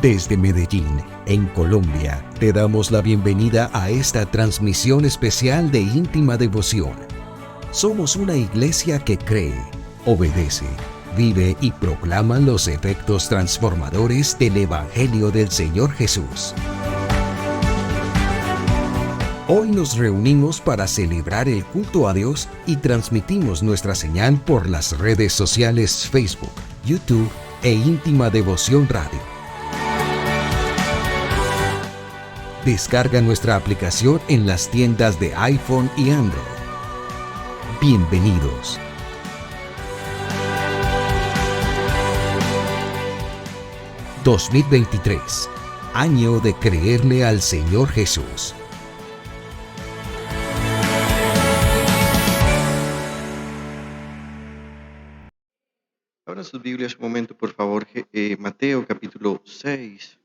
Desde Medellín, en Colombia, te damos la bienvenida a esta transmisión especial de Íntima Devoción. Somos una iglesia que cree, obedece, vive y proclama los efectos transformadores del Evangelio del Señor Jesús. Hoy nos reunimos para celebrar el culto a Dios y transmitimos nuestra señal por las redes sociales Facebook, YouTube e Íntima Devoción Radio. Descarga nuestra aplicación en las tiendas de iPhone y Android. Bienvenidos. ...2023... año de creerle al Señor Jesús. Abran sus Biblias un momento, por favor. Mateo capítulo 6.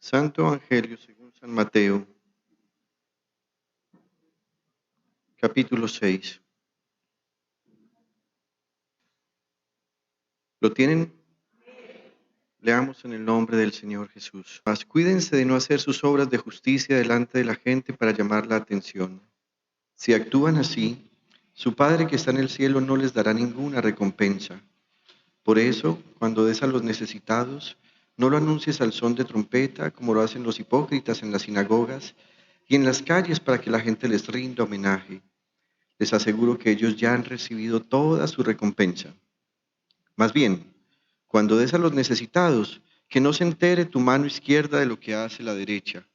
Santo Evangelio según San Mateo, capítulo 6. ¿Lo tienen? Leamos en el nombre del Señor Jesús. Mas cuídense de no hacer sus obras de justicia delante de la gente para llamar la atención. Si actúan así, su Padre que está en el cielo no les dará ninguna recompensa. Por eso, cuando des a los necesitados, no lo anuncies al son de trompeta, como lo hacen los hipócritas en las sinagogas y en las calles para que la gente les rinda homenaje. Les aseguro que ellos ya han recibido toda su recompensa. Más bien, cuando des a los necesitados, que no se entere tu mano izquierda de lo que hace la derecha,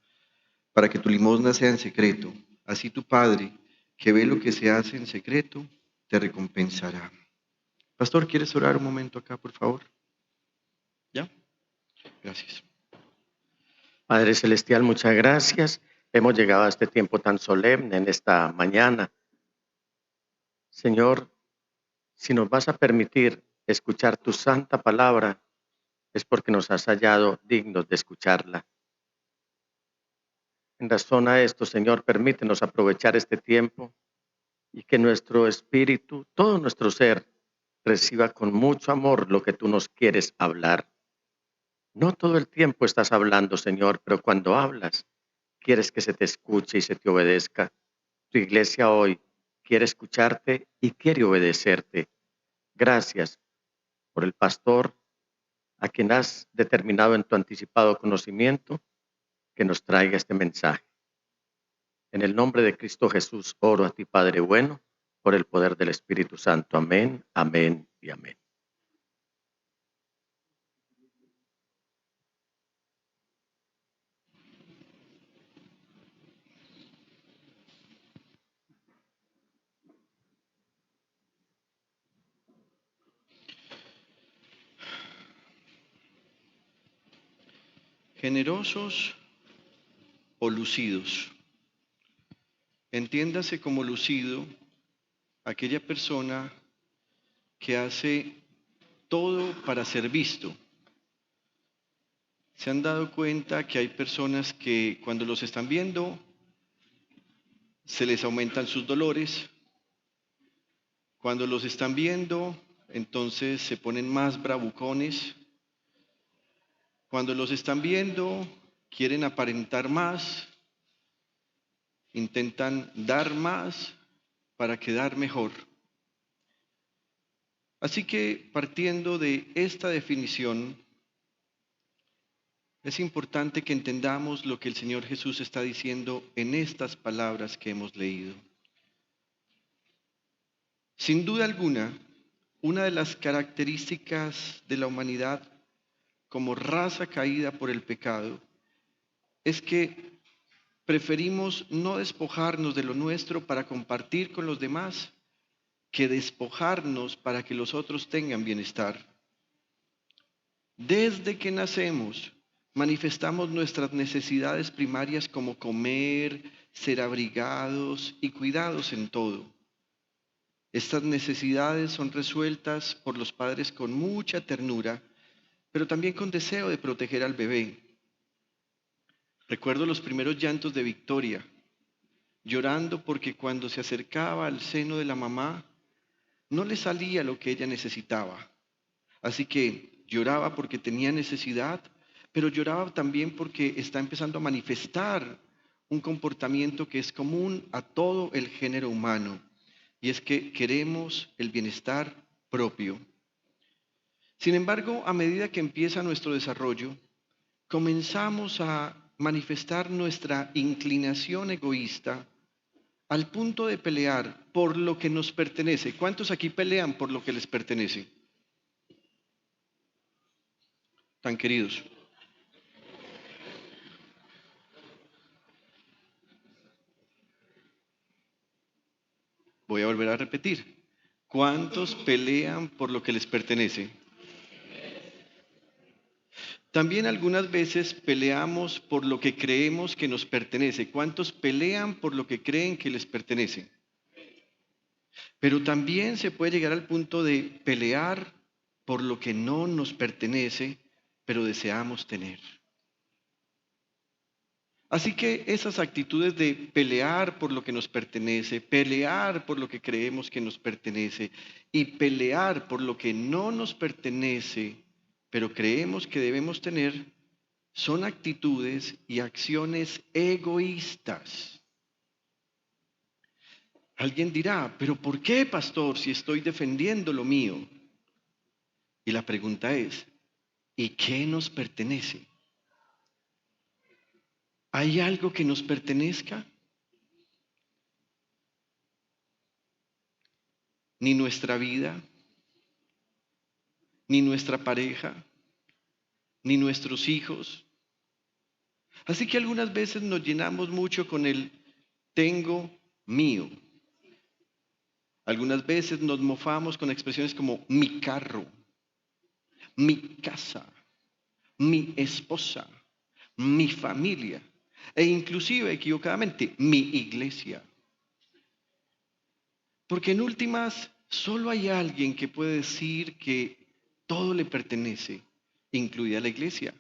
para que tu limosna sea en secreto. Así tu Padre, que ve lo que se hace en secreto, te recompensará. Pastor, ¿quieres orar un momento acá, por favor? ¿Ya? Gracias. Padre Celestial, muchas gracias. Hemos llegado a este tiempo tan solemne en esta mañana. Señor, si nos vas a permitir escuchar tu santa palabra, es porque nos has hallado dignos de escucharla. En razón a esto, Señor, permítenos aprovechar este tiempo y que nuestro espíritu, todo nuestro ser, reciba con mucho amor lo que tú nos quieres hablar. No todo el tiempo estás hablando, Señor, pero cuando hablas, quieres que se te escuche y se te obedezca. Tu iglesia hoy quiere escucharte y quiere obedecerte. Gracias por el pastor a quien has determinado en tu anticipado conocimiento que nos traiga este mensaje. En el nombre de Cristo Jesús oro a ti, Padre bueno, por el poder del Espíritu Santo. Amén, amén y amén. Generosos o lucidos. Entiéndase como lucido aquella persona que hace todo para ser visto. ¿Se han dado cuenta que hay personas que cuando los están viendo se les aumentan sus dolores? Cuando los están viendo, entonces se ponen más bravucones. Cuando los están viendo, quieren aparentar más, intentan dar más para quedar mejor. Así que partiendo de esta definición, es importante que entendamos lo que el Señor Jesús está diciendo en estas palabras que hemos leído. Sin duda alguna, una de las características de la humanidad como raza caída por el pecado es que preferimos no despojarnos de lo nuestro para compartir con los demás que despojarnos para que los otros tengan bienestar. Desde que nacemos, manifestamos nuestras necesidades primarias como comer, ser abrigados y cuidados en todo. Estas necesidades son resueltas por los padres con mucha ternura, pero también con deseo de proteger al bebé. Recuerdo los primeros llantos de Victoria, llorando porque cuando se acercaba al seno de la mamá, no le salía lo que ella necesitaba. Así que lloraba porque tenía necesidad, pero lloraba también porque está empezando a manifestar un comportamiento que es común a todo el género humano, y es que queremos el bienestar propio. Sin embargo, a medida que empieza nuestro desarrollo, comenzamos a manifestar nuestra inclinación egoísta al punto de pelear por lo que nos pertenece. ¿Cuántos aquí pelean por lo que les pertenece? Tan queridos. Voy a volver a repetir. ¿Cuántos pelean por lo que les pertenece? También algunas veces peleamos por lo que creemos que nos pertenece. ¿Cuántos pelean por lo que creen que les pertenece? Pero también se puede llegar al punto de pelear por lo que no nos pertenece, pero deseamos tener. Así que esas actitudes de pelear por lo que nos pertenece, pelear por lo que creemos que nos pertenece y pelear por lo que no nos pertenece, pero creemos que debemos tener, son actitudes y acciones egoístas. Alguien dirá, pero ¿por qué, pastor, si estoy defendiendo lo mío? Y la pregunta es, ¿y qué nos pertenece? ¿Hay algo que nos pertenezca? Ni nuestra vida, ni nuestra pareja, ni nuestros hijos. Así que algunas veces nos llenamos mucho con el tengo mío. Algunas veces nos mofamos con expresiones como mi carro, mi casa, mi esposa, mi familia e inclusive equivocadamente mi iglesia. Porque en últimas solo hay alguien que puede decir que todo le pertenece, incluida la iglesia.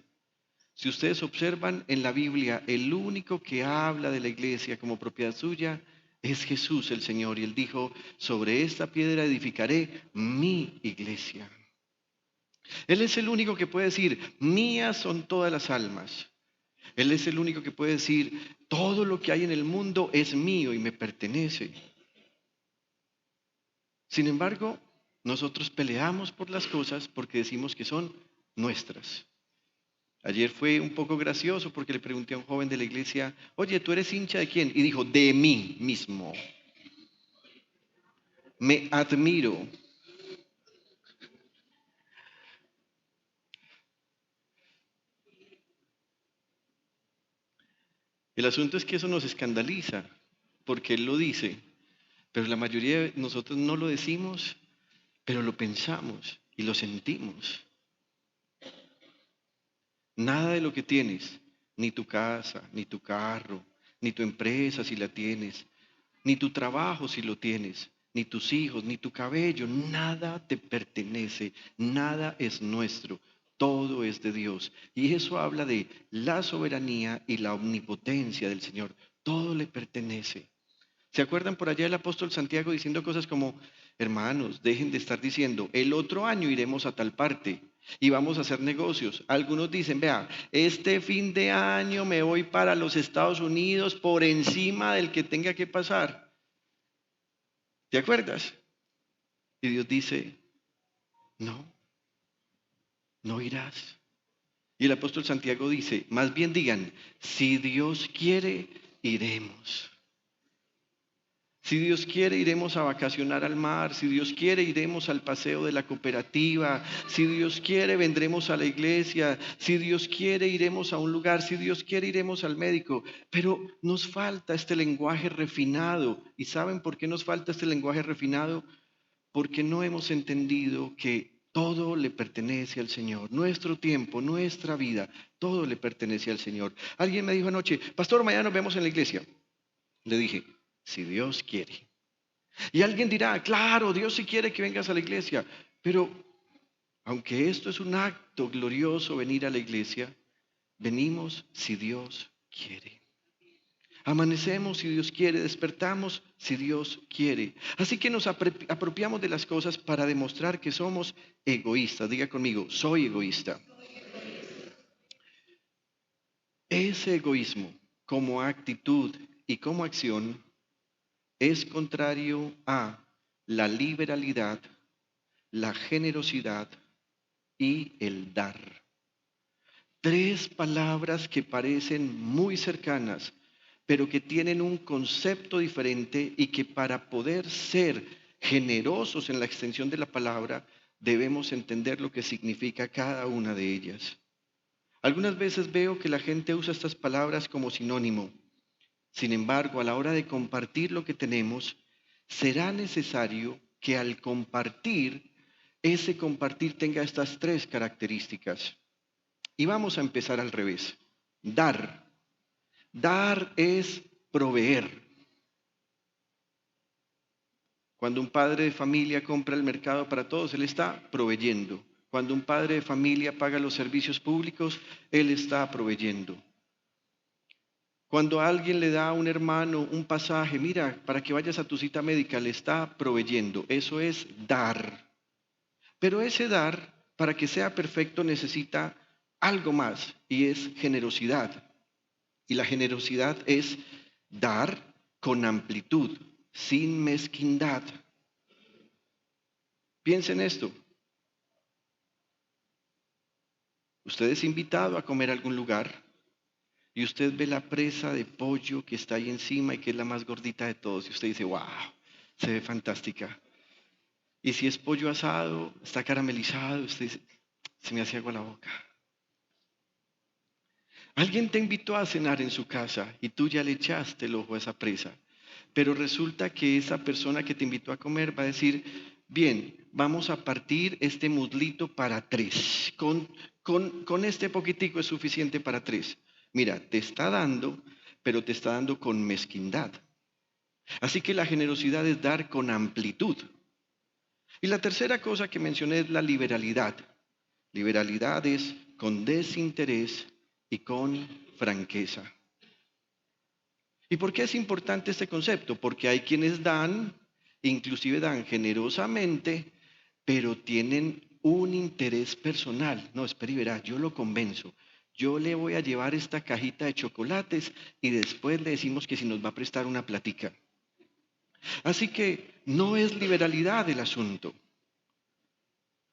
Si ustedes observan en la Biblia, el único que habla de la iglesia como propiedad suya es Jesús el Señor. Y Él dijo, sobre esta piedra edificaré mi iglesia. Él es el único que puede decir, mías son todas las almas. Él es el único que puede decir, todo lo que hay en el mundo es mío y me pertenece. Sin embargo, nosotros peleamos por las cosas porque decimos que son nuestras. Ayer fue un poco gracioso porque le pregunté a un joven de la iglesia, oye, ¿tú eres hincha de quién? Y dijo, de mí mismo. Me admiro. El asunto es que eso nos escandaliza porque él lo dice, pero la mayoría de nosotros no lo decimos, pero lo pensamos y lo sentimos. Nada de lo que tienes, ni tu casa, ni tu carro, ni tu empresa si la tienes, ni tu trabajo si lo tienes, ni tus hijos, ni tu cabello, nada te pertenece, nada es nuestro, todo es de Dios. Y eso habla de la soberanía y la omnipotencia del Señor, todo le pertenece. ¿Se acuerdan por allá el apóstol Santiago diciendo cosas como, hermanos, dejen de estar diciendo, el otro año iremos a tal parte y vamos a hacer negocios? Algunos dicen, vea, este fin de año me voy para los Estados Unidos por encima del que tenga que pasar. ¿Te acuerdas? Y Dios dice, no, no irás. Y el apóstol Santiago dice, más bien digan, si Dios quiere, iremos. Si Dios quiere, iremos a vacacionar al mar. Si Dios quiere, iremos al paseo de la cooperativa. Si Dios quiere, vendremos a la iglesia. Si Dios quiere, iremos a un lugar. Si Dios quiere, iremos al médico. Pero nos falta este lenguaje refinado. ¿Y saben por qué nos falta este lenguaje refinado? Porque no hemos entendido que todo le pertenece al Señor. Nuestro tiempo, nuestra vida, todo le pertenece al Señor. Alguien me dijo anoche, pastor, mañana nos vemos en la iglesia. Le dije, si Dios quiere. Y alguien dirá, claro, Dios sí quiere que vengas a la iglesia, pero aunque esto es un acto glorioso venir a la iglesia, venimos si Dios quiere. Amanecemos si Dios quiere, despertamos si Dios quiere. Así que nos apropiamos de las cosas para demostrar que somos egoístas. Diga conmigo, soy egoísta. Ese egoísmo como actitud y como acción es contrario a la liberalidad, la generosidad y el dar. Tres palabras que parecen muy cercanas, pero que tienen un concepto diferente y que para poder ser generosos en la extensión de la palabra, debemos entender lo que significa cada una de ellas. Algunas veces veo que la gente usa estas palabras como sinónimo. Sin embargo, a la hora de compartir lo que tenemos, será necesario que al compartir, ese compartir tenga estas tres características. Y vamos a empezar al revés. Dar. Dar es proveer. Cuando un padre de familia compra el mercado para todos, él está proveyendo. Cuando un padre de familia paga los servicios públicos, él está proveyendo. Cuando alguien le da a un hermano un pasaje, mira, para que vayas a tu cita médica, le está proveyendo. Eso es dar. Pero ese dar, para que sea perfecto, necesita algo más y es generosidad. Y la generosidad es dar con amplitud, sin mezquindad. Piensen esto. Usted es invitado a comer a algún lugar y usted ve la presa de pollo que está ahí encima y que es la más gordita de todos. Y usted dice, wow, se ve fantástica. Y si es pollo asado, está caramelizado, usted dice, se me hace agua la boca. Alguien te invitó a cenar en su casa y tú ya le echaste el ojo a esa presa. Pero resulta que esa persona que te invitó a comer va a decir, bien, vamos a partir este muslito para tres. Con este poquitico es suficiente para tres. Mira, te está dando, pero te está dando con mezquindad. Así que la generosidad es dar con amplitud. Y la tercera cosa que mencioné es la liberalidad. Liberalidad es con desinterés y con franqueza. ¿Y por qué es importante este concepto? Porque hay quienes dan, inclusive dan generosamente, pero tienen un interés personal. No, espera y verá, yo lo convenzo. Yo le voy a llevar esta cajita de chocolates y después le decimos que si nos va a prestar una platica. Así que no es liberalidad el asunto.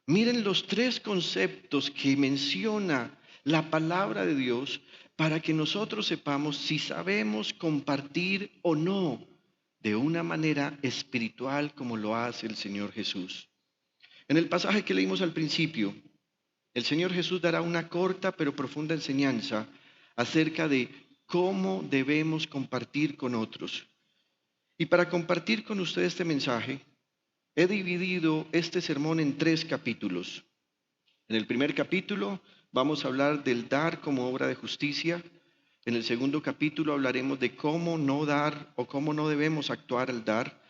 Miren los tres conceptos que menciona la palabra de Dios para que nosotros sepamos si sabemos compartir o no de una manera espiritual como lo hace el Señor Jesús. En el pasaje que leímos al principio, el Señor Jesús dará una corta pero profunda enseñanza acerca de cómo debemos compartir con otros. Y para compartir con ustedes este mensaje, he dividido este sermón en 3 capítulos. En el primer capítulo vamos a hablar del dar como obra de justicia. En el segundo capítulo hablaremos de cómo no dar o cómo no debemos actuar al dar.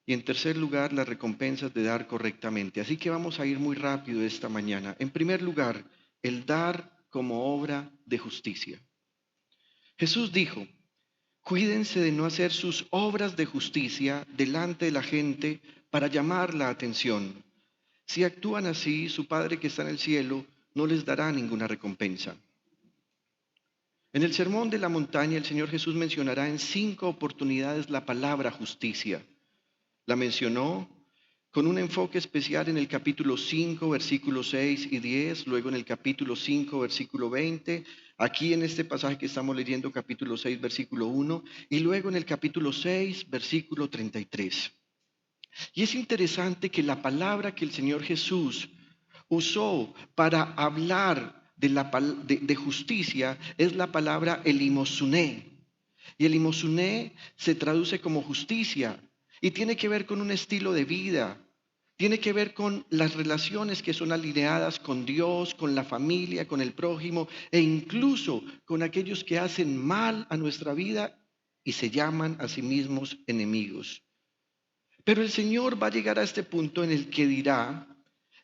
Y en tercer lugar, las recompensas de dar correctamente. Así que vamos a ir muy rápido esta mañana. En primer lugar, el dar como obra de justicia. Jesús dijo, cuídense de no hacer sus obras de justicia delante de la gente para llamar la atención. Si actúan así, su Padre que está en el cielo no les dará ninguna recompensa. En el Sermón de la Montaña, el Señor Jesús mencionará en 5 oportunidades la palabra justicia. La mencionó con un enfoque especial en el capítulo 5, versículos 6 y 10, luego en el capítulo 5, versículo 20, aquí en este pasaje que estamos leyendo, capítulo 6, versículo 1, y luego en el capítulo 6, versículo 33. Y es interesante que la palabra que el Señor Jesús usó para hablar de justicia es la palabra elimosuné. Y elimosuné se traduce como justicia y tiene que ver con un estilo de vida. Tiene que ver con las relaciones que son alineadas con Dios, con la familia, con el prójimo e incluso con aquellos que hacen mal a nuestra vida y se llaman a sí mismos enemigos. Pero el Señor va a llegar a este punto en el que dirá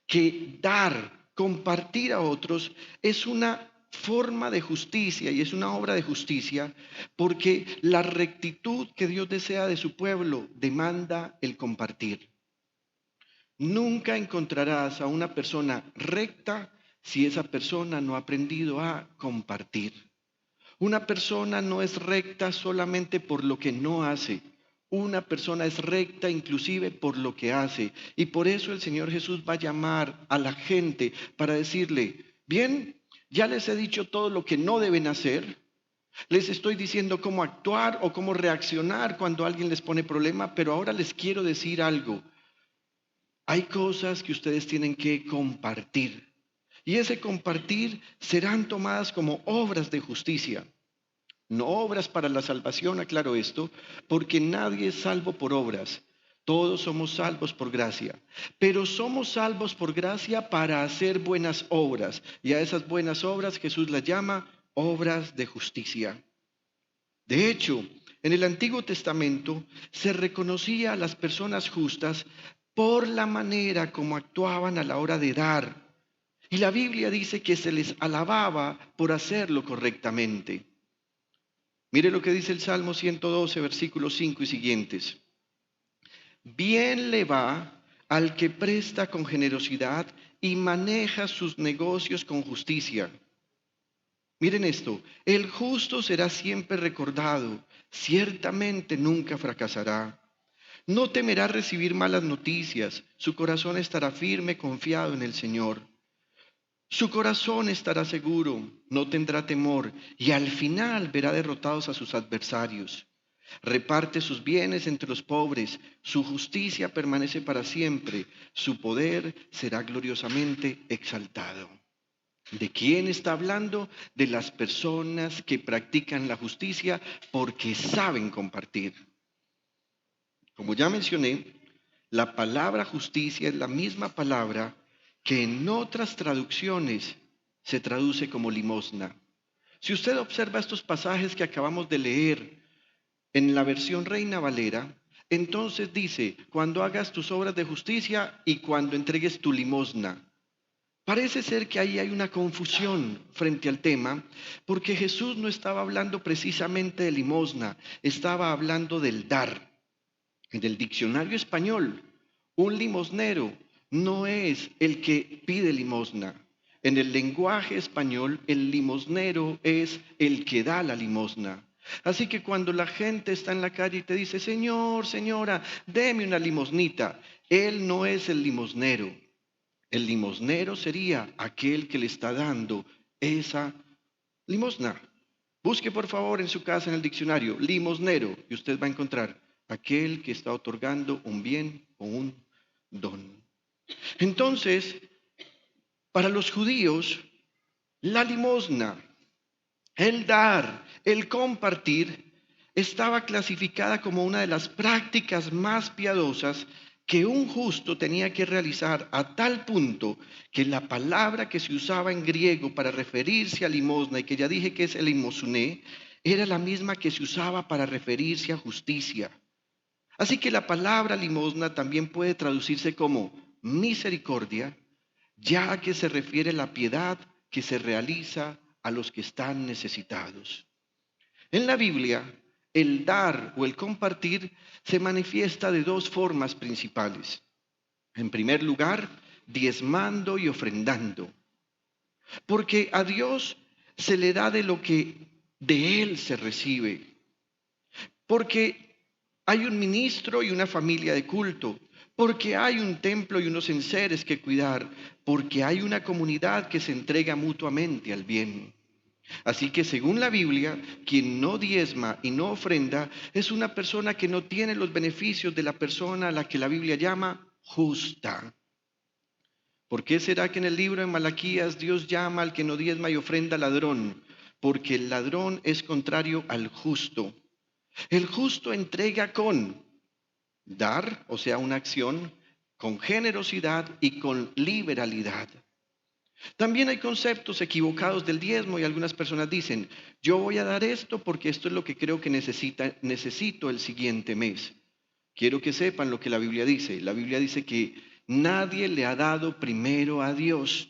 que dar, compartir a otros es una forma de justicia y es una obra de justicia porque la rectitud que Dios desea de su pueblo demanda el compartir. Nunca encontrarás a una persona recta si esa persona no ha aprendido a compartir. Una persona no es recta solamente por lo que no hace. Una persona es recta inclusive por lo que hace. Y por eso el Señor Jesús va a llamar a la gente para decirle, bien, ya les he dicho todo lo que no deben hacer. Les estoy diciendo cómo actuar o cómo reaccionar cuando alguien les pone problema, pero ahora les quiero decir algo. Hay cosas que ustedes tienen que compartir. Y ese compartir serán tomadas como obras de justicia. No obras para la salvación, aclaro esto, porque nadie es salvo por obras. Todos somos salvos por gracia. Pero somos salvos por gracia para hacer buenas obras. Y a esas buenas obras Jesús las llama obras de justicia. De hecho, en el Antiguo Testamento se reconocía a las personas justas por la manera como actuaban a la hora de dar. Y la Biblia dice que se les alababa por hacerlo correctamente. Mire lo que dice el Salmo 112, versículos 5 y siguientes. Bien le va al que presta con generosidad y maneja sus negocios con justicia. Miren esto, el justo será siempre recordado, ciertamente nunca fracasará. No temerá recibir malas noticias, su corazón estará firme, confiado en el Señor. Su corazón estará seguro, no tendrá temor, y al final verá derrotados a sus adversarios. Reparte sus bienes entre los pobres, su justicia permanece para siempre, su poder será gloriosamente exaltado. ¿De quién está hablando? De las personas que practican la justicia porque saben compartir. Como ya mencioné, la palabra justicia es la misma palabra que en otras traducciones se traduce como limosna. Si usted observa estos pasajes que acabamos de leer en la versión Reina Valera, entonces dice, cuando hagas tus obras de justicia y cuando entregues tu limosna. Parece ser que ahí hay una confusión frente al tema, porque Jesús no estaba hablando precisamente de limosna, estaba hablando del dar. En el diccionario español, un limosnero no es el que pide limosna. En el lenguaje español, el limosnero es el que da la limosna. Así que cuando la gente está en la calle y te dice, Señor, señora, deme una limosnita, él no es el limosnero. El limosnero sería aquel que le está dando esa limosna. Busque por favor en su casa en el diccionario, limosnero, y usted va a encontrar aquel que está otorgando un bien o un don. Entonces, para los judíos, la limosna, el dar, el compartir, estaba clasificada como una de las prácticas más piadosas que un justo tenía que realizar a tal punto que la palabra que se usaba en griego para referirse a limosna, y que ya dije que es el limosné, era la misma que se usaba para referirse a justicia. Así que la palabra limosna también puede traducirse como misericordia, ya que se refiere a la piedad que se realiza a los que están necesitados. En la Biblia, el dar o el compartir se manifiesta de dos formas principales. En primer lugar, diezmando y ofrendando. Porque a Dios se le da de lo que de Él se recibe. Porque hay un ministro y una familia de culto. Porque hay un templo y unos enseres que cuidar. Porque hay una comunidad que se entrega mutuamente al bien. Así que según la Biblia, quien no diezma y no ofrenda es una persona que no tiene los beneficios de la persona a la que la Biblia llama justa. ¿Por qué será que en el libro de Malaquías Dios llama al que no diezma y ofrenda ladrón? Porque el ladrón es contrario al justo. El justo entrega con dar, o sea, una acción, con generosidad y con liberalidad. También hay conceptos equivocados del diezmo y algunas personas dicen, yo voy a dar esto porque esto es lo que creo que necesito el siguiente mes. Quiero que sepan lo que la Biblia dice. La Biblia dice que nadie le ha dado primero a Dios.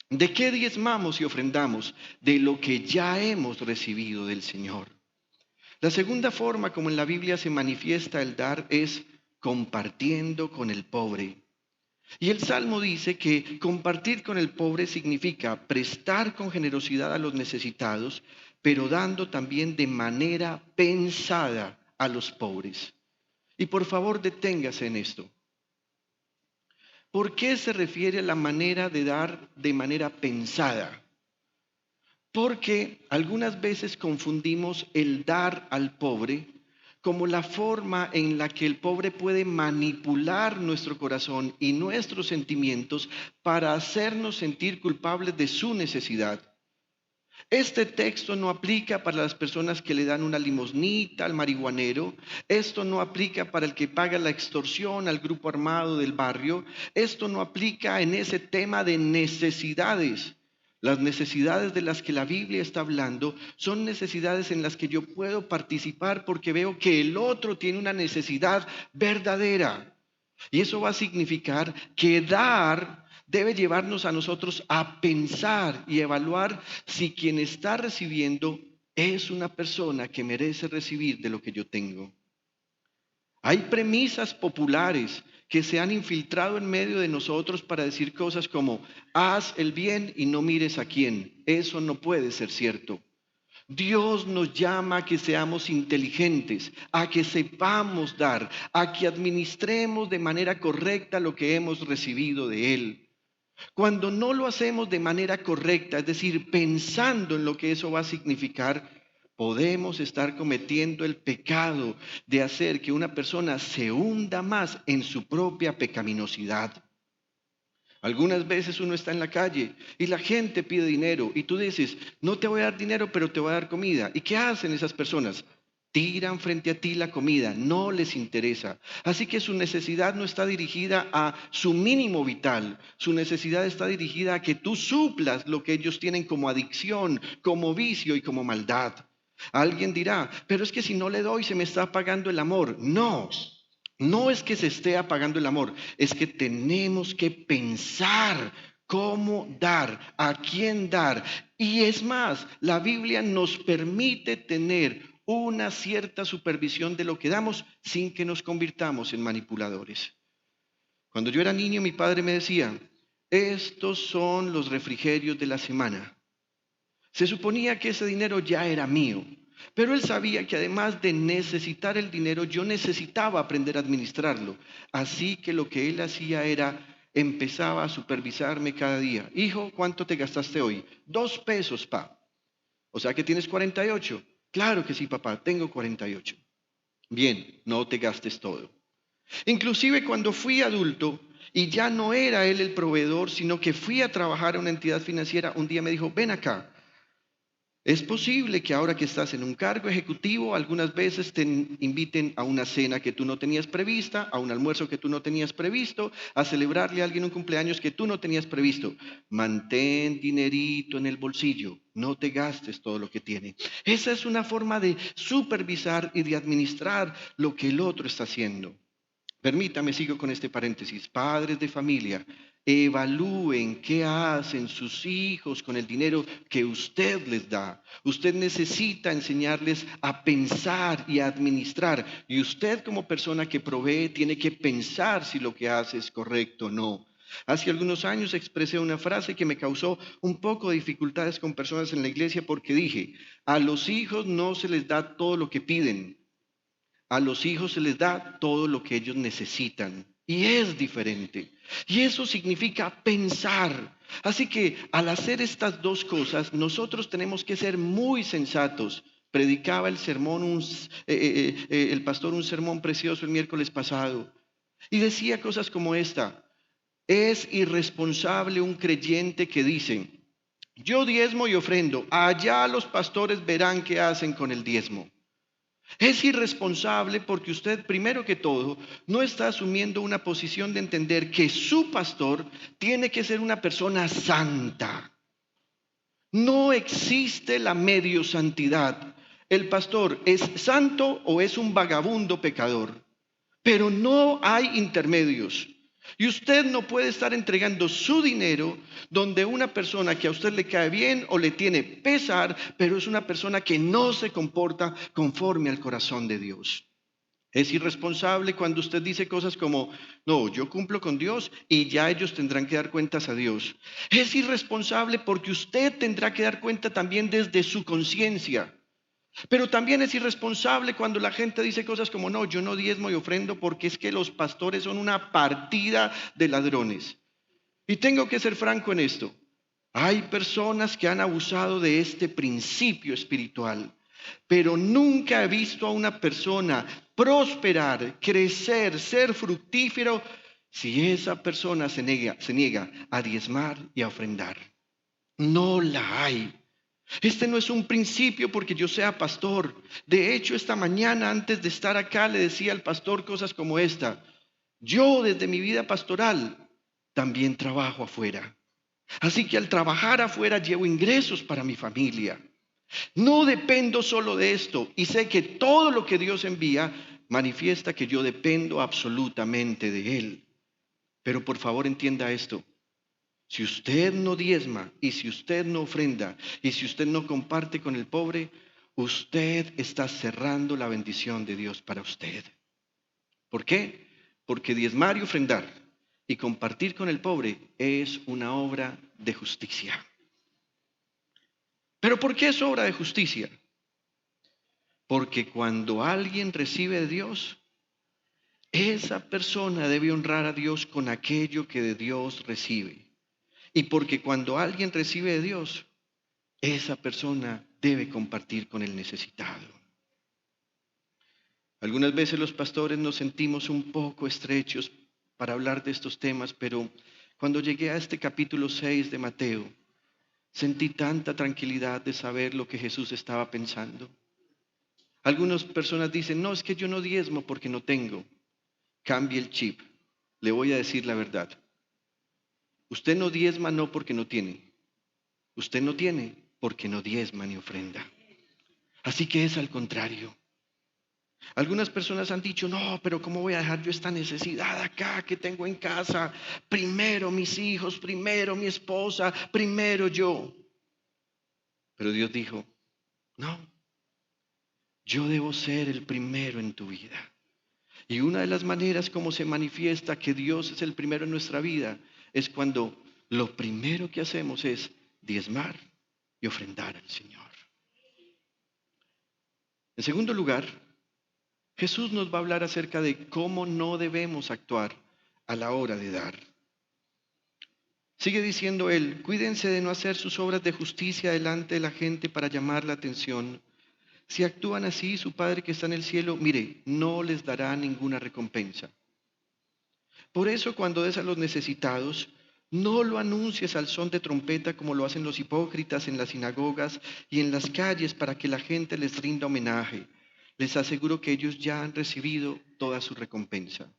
¿De qué diezmamos y ofrendamos? De lo que ya hemos recibido del Señor. La segunda forma como en la Biblia se manifiesta el dar es compartiendo con el pobre. Y el Salmo dice que compartir con el pobre significa prestar con generosidad a los necesitados, pero dando también de manera pensada a los pobres. Y por favor, deténgase en esto. ¿Por qué se refiere a la manera de dar de manera pensada? Porque algunas veces confundimos el dar al pobre como la forma en la que el pobre puede manipular nuestro corazón y nuestros sentimientos para hacernos sentir culpables de su necesidad. Este texto no aplica para las personas que le dan una limosnita al marihuanero. Esto no aplica para el que paga la extorsión al grupo armado del barrio. Esto no aplica en ese tema de necesidades. Las necesidades de las que la Biblia está hablando son necesidades en las que yo puedo participar porque veo que el otro tiene una necesidad verdadera. Y eso va a significar que dar debe llevarnos a nosotros a pensar y evaluar si quien está recibiendo es una persona que merece recibir de lo que yo tengo. Hay premisas populares que se han infiltrado en medio de nosotros para decir cosas como haz el bien y no mires a quién. Eso no puede ser cierto. Dios nos llama a que seamos inteligentes, a que sepamos dar, a que administremos de manera correcta lo que hemos recibido de Él. Cuando no lo hacemos de manera correcta, es decir, pensando en lo que eso va a significar, podemos estar cometiendo el pecado de hacer que una persona se hunda más en su propia pecaminosidad. Algunas veces uno está en la calle y la gente pide dinero y tú dices, no te voy a dar dinero, pero te voy a dar comida. ¿Y qué hacen esas personas? Tiran frente a ti la comida, no les interesa. Así que su necesidad no está dirigida a su mínimo vital, su necesidad está dirigida a que tú suplas lo que ellos tienen como adicción, como vicio y como maldad. Alguien dirá, pero es que si no le doy se me está apagando el amor. No. No es que se esté apagando el amor, es que tenemos que pensar cómo dar, a quién dar. Y es más, la Biblia nos permite tener una cierta supervisión de lo que damos sin que nos convirtamos en manipuladores. Cuando yo era niño, mi padre me decía, estos son los refrigerios de la semana. Se suponía que ese dinero ya era mío. Pero él sabía que además de necesitar el dinero, yo necesitaba aprender a administrarlo. Así que lo que él hacía era, empezaba a supervisarme cada día. Hijo, ¿cuánto te gastaste hoy? 2 pesos, pa. O sea que tienes 48. Claro que sí, papá, tengo 48. Bien, no te gastes todo. Inclusive cuando fui adulto y ya no era él el proveedor, sino que fui a trabajar a una entidad financiera, un día me dijo, ven acá. Es posible que ahora que estás en un cargo ejecutivo, algunas veces te inviten a una cena que tú no tenías prevista, a un almuerzo que tú no tenías previsto, a celebrarle a alguien un cumpleaños que tú no tenías previsto. Mantén dinerito en el bolsillo, no te gastes todo lo que tiene. Esa es una forma de supervisar y de administrar lo que el otro está haciendo. Permítame, sigo con este paréntesis. Padres de familia, evalúen qué hacen sus hijos con el dinero que usted les da. Usted necesita enseñarles a pensar y a administrar. Y usted como persona que provee tiene que pensar si lo que hace es correcto o no. Hace algunos años expresé una frase que me causó un poco de dificultades con personas en la iglesia porque dije, a los hijos no se les da todo lo que piden. A los hijos se les da todo lo que ellos necesitan. Y es diferente. Y eso significa pensar. Así que al hacer estas dos cosas, nosotros tenemos que ser muy sensatos. Predicaba el pastor un sermón precioso el miércoles pasado. Y decía cosas como esta. Es irresponsable un creyente que dice, yo diezmo y ofrendo. Allá los pastores verán qué hacen con el diezmo. Es irresponsable porque usted, primero que todo, no está asumiendo una posición de entender que su pastor tiene que ser una persona santa. No existe la medio santidad. El pastor es santo o es un vagabundo pecador, pero no hay intermedios. Y usted no puede estar entregando su dinero donde una persona que a usted le cae bien o le tiene pesar, pero es una persona que no se comporta conforme al corazón de Dios. Es irresponsable cuando usted dice cosas como, no, yo cumplo con Dios y ya ellos tendrán que dar cuentas a Dios. Es irresponsable porque usted tendrá que dar cuenta también desde su conciencia. Pero también es irresponsable cuando la gente dice cosas como, no, yo no diezmo y ofrendo porque es que los pastores son una partida de ladrones. Y tengo que ser franco en esto. Hay personas que han abusado de este principio espiritual, pero nunca he visto a una persona prosperar, crecer, ser fructífero, si esa persona se niega a diezmar y a ofrendar. No la hay. Este no es un principio porque yo sea pastor. De hecho, esta mañana antes de estar acá le decía al pastor cosas como esta. Yo desde mi vida pastoral también trabajo afuera. Así que al trabajar afuera llevo ingresos para mi familia. No dependo solo de esto y sé que todo lo que Dios envía manifiesta que yo dependo absolutamente de Él. Pero por favor entienda esto. Si usted no diezma y si usted no ofrenda y si usted no comparte con el pobre, usted está cerrando la bendición de Dios para usted. ¿Por qué? Porque diezmar y ofrendar y compartir con el pobre es una obra de justicia. ¿Pero por qué es obra de justicia? Porque cuando alguien recibe de Dios, esa persona debe honrar a Dios con aquello que de Dios recibe. Y porque cuando alguien recibe de Dios, esa persona debe compartir con el necesitado. Algunas veces los pastores nos sentimos un poco estrechos para hablar de estos temas, pero cuando llegué a este capítulo 6 de Mateo, sentí tanta tranquilidad de saber lo que Jesús estaba pensando. Algunas personas dicen, no, es que yo no diezmo porque no tengo. Cambie el chip. Le voy a decir la verdad. Usted no diezma no porque no tiene. Usted no tiene porque no diezma ni ofrenda. Así que es al contrario. Algunas personas han dicho, no, pero ¿cómo voy a dejar yo esta necesidad acá que tengo en casa? Primero mis hijos, primero mi esposa, primero yo. Pero Dios dijo, no, yo debo ser el primero en tu vida. Y una de las maneras como se manifiesta que Dios es el primero en nuestra vida es cuando lo primero que hacemos es diezmar y ofrendar al Señor. En segundo lugar, Jesús nos va a hablar acerca de cómo no debemos actuar a la hora de dar. Sigue diciendo él, cuídense de no hacer sus obras de justicia delante de la gente para llamar la atención. Si actúan así, su Padre que está en el cielo, mire, no les dará ninguna recompensa. Por eso cuando des a los necesitados, no lo anuncies al son de trompeta como lo hacen los hipócritas en las sinagogas y en las calles para que la gente les rinda homenaje. Les aseguro que ellos ya han recibido toda su recompensa.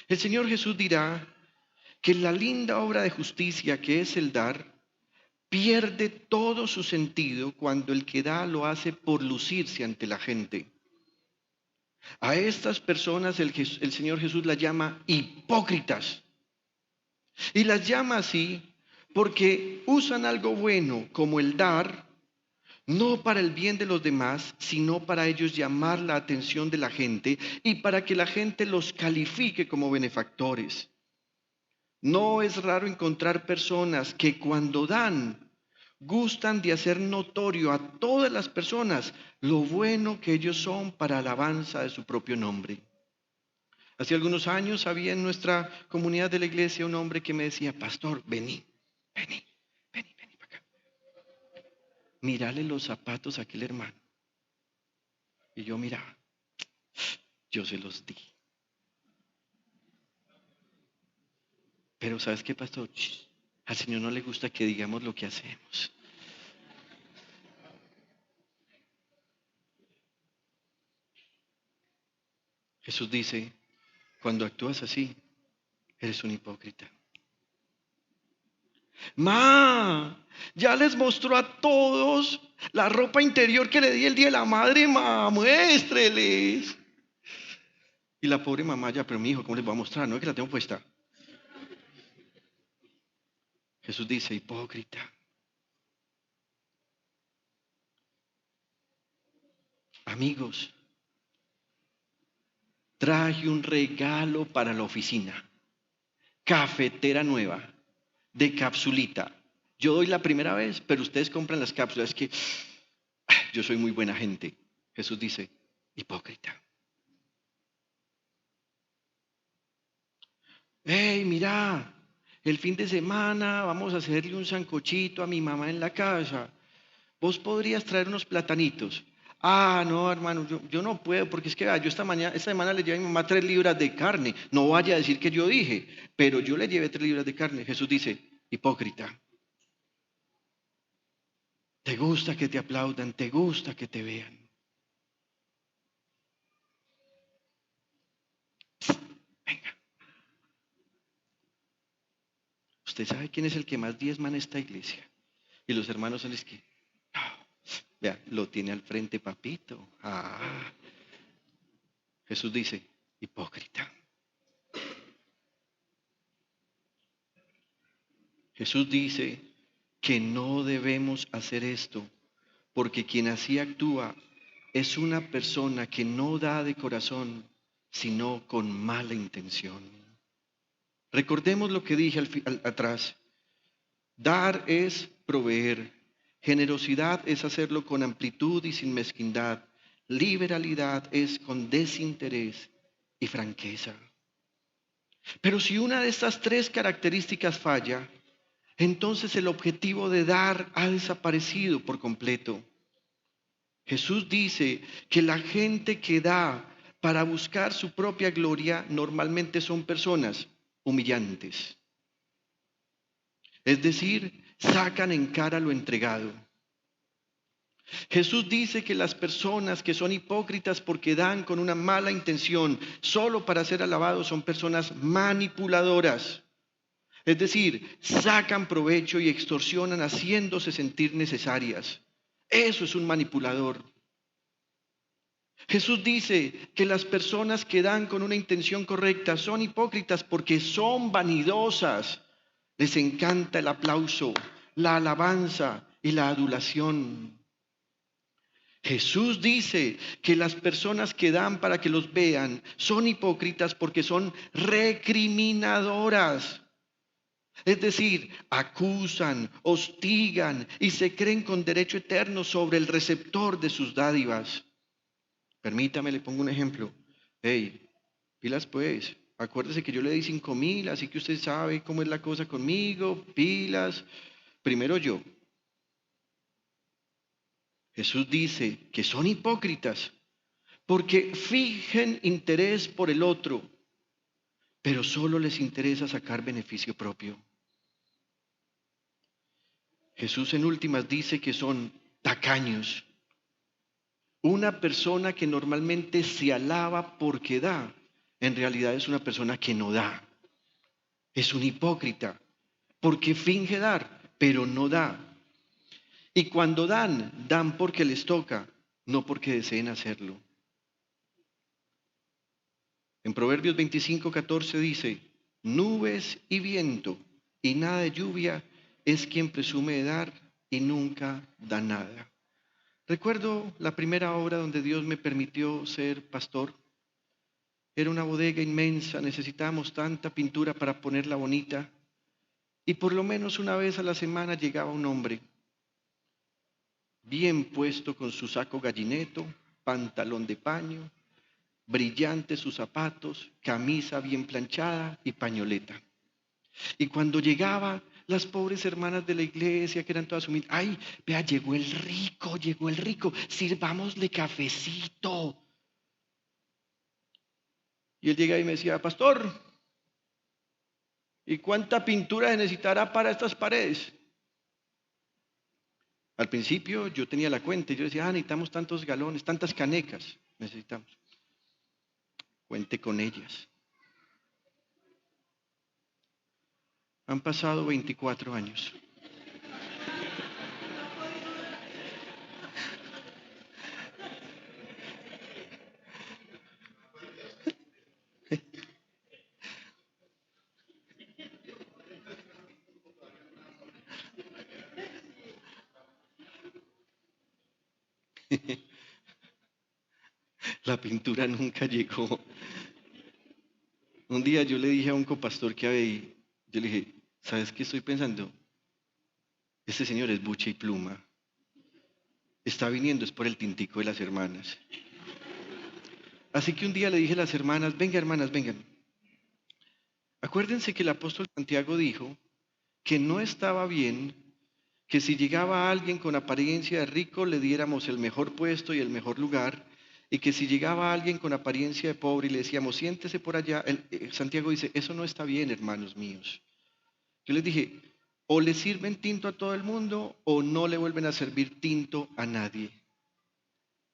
El Señor Jesús dirá que la linda obra de justicia que es el dar, pierde todo su sentido cuando el que da lo hace por lucirse ante la gente. A estas personas el Señor Jesús las llama hipócritas. Y las llama así porque usan algo bueno como el dar, no para el bien de los demás, sino para ellos llamar la atención de la gente y para que la gente los califique como benefactores. No es raro encontrar personas que cuando dan, gustan de hacer notorio a todas las personas lo bueno que ellos son para alabanza de su propio nombre. Hace algunos años había en nuestra comunidad de la iglesia un hombre que me decía, pastor, vení para acá. Mírale los zapatos a aquel hermano. Y yo miraba, yo se los di. Pero ¿sabes qué, pastor? Al Señor no le gusta que digamos lo que hacemos. Jesús dice, cuando actúas así, eres un hipócrita. Ya les mostró a todos la ropa interior que le di el día de la madre, muéstreles. Y la pobre mamá ya, pero mi hijo, ¿cómo les voy a mostrar? No es que la tengo puesta. Jesús dice, hipócrita. Amigos, traje un regalo para la oficina. Cafetera nueva, de capsulita. Yo doy la primera vez, pero ustedes compran las cápsulas. Es que yo soy muy buena gente. Jesús dice, hipócrita. Hey, mira, el fin de semana vamos a hacerle un sancochito a mi mamá en la casa. Vos podrías traer unos platanitos. Ah, no, hermano, yo no puedo, porque es que yo esta semana le llevé a mi mamá 3 libras de carne. No vaya a decir que yo dije, pero yo le llevé 3 libras de carne. Jesús dice, hipócrita. Te gusta que te aplaudan, te gusta que te vean. Venga. Usted sabe quién es el que más diezma en esta iglesia. Y los hermanos son los que, vea, lo tiene al frente, papito. Jesús dice, hipócrita. Jesús dice que no debemos hacer esto, porque quien así actúa es una persona que no da de corazón, sino con mala intención. Recordemos lo que dije atrás. Dar es proveer. Generosidad es hacerlo con amplitud y sin mezquindad. Liberalidad es con desinterés y franqueza. Pero si una de estas 3 características falla, entonces el objetivo de dar ha desaparecido por completo. Jesús dice que la gente que da para buscar su propia gloria normalmente son personas humillantes. Es decir, sacan en cara lo entregado. Jesús dice que las personas que son hipócritas porque dan con una mala intención solo para ser alabados son personas manipuladoras. Es decir, sacan provecho y extorsionan haciéndose sentir necesarias. Eso es un manipulador. Jesús dice que las personas que dan con una intención correcta son hipócritas porque son vanidosas. Les encanta el aplauso, la alabanza y la adulación. Jesús dice que las personas que dan para que los vean son hipócritas porque son recriminadoras. Es decir, acusan, hostigan y se creen con derecho eterno sobre el receptor de sus dádivas. Permítame, le pongo un ejemplo. Hey, pilas pues, acuérdese que yo le di 5,000, así que usted sabe cómo es la cosa conmigo, pilas. Primero yo. Jesús dice que son hipócritas porque fingen interés por el otro, pero solo les interesa sacar beneficio propio. Jesús en últimas dice que son tacaños. Una persona que normalmente se alaba porque da, en realidad es una persona que no da. Es un hipócrita porque finge dar, pero no da. Y cuando dan porque les toca, no porque deseen hacerlo. En Proverbios 25:14 dice, nubes y viento y nada de lluvia es quien presume de dar y nunca da nada. Recuerdo la primera obra donde Dios me permitió ser pastor. Era una bodega inmensa, necesitábamos tanta pintura para ponerla bonita. Y por lo menos una vez a la semana llegaba un hombre, bien puesto con su saco gallineto, pantalón de paño, brillantes sus zapatos, camisa bien planchada y pañoleta. Y cuando llegaba, las pobres hermanas de la iglesia, que eran todas humildes, ay, vea, llegó el rico, sirvámosle cafecito. Y él llega y me decía, pastor, ¿y cuánta pintura se necesitará para estas paredes? Al principio yo tenía la cuenta y yo decía, necesitamos tantos galones, tantas canecas, necesitamos. Cuente con ellas. Han pasado 24 años. La pintura nunca llegó. Un día yo le dije a un copastor que había ahí, yo le dije, ¿sabes qué estoy pensando? Este señor es buche y pluma. Está viniendo es por el tintico de las hermanas. Así que un día le dije a las hermanas, venga hermanas, vengan. Acuérdense que el apóstol Santiago dijo que no estaba bien que si llegaba alguien con apariencia de rico le diéramos el mejor puesto y el mejor lugar, y que si llegaba alguien con apariencia de pobre y le decíamos, siéntese por allá, Santiago dice, eso no está bien, hermanos míos. Yo les dije, o le sirven tinto a todo el mundo o no le vuelven a servir tinto a nadie.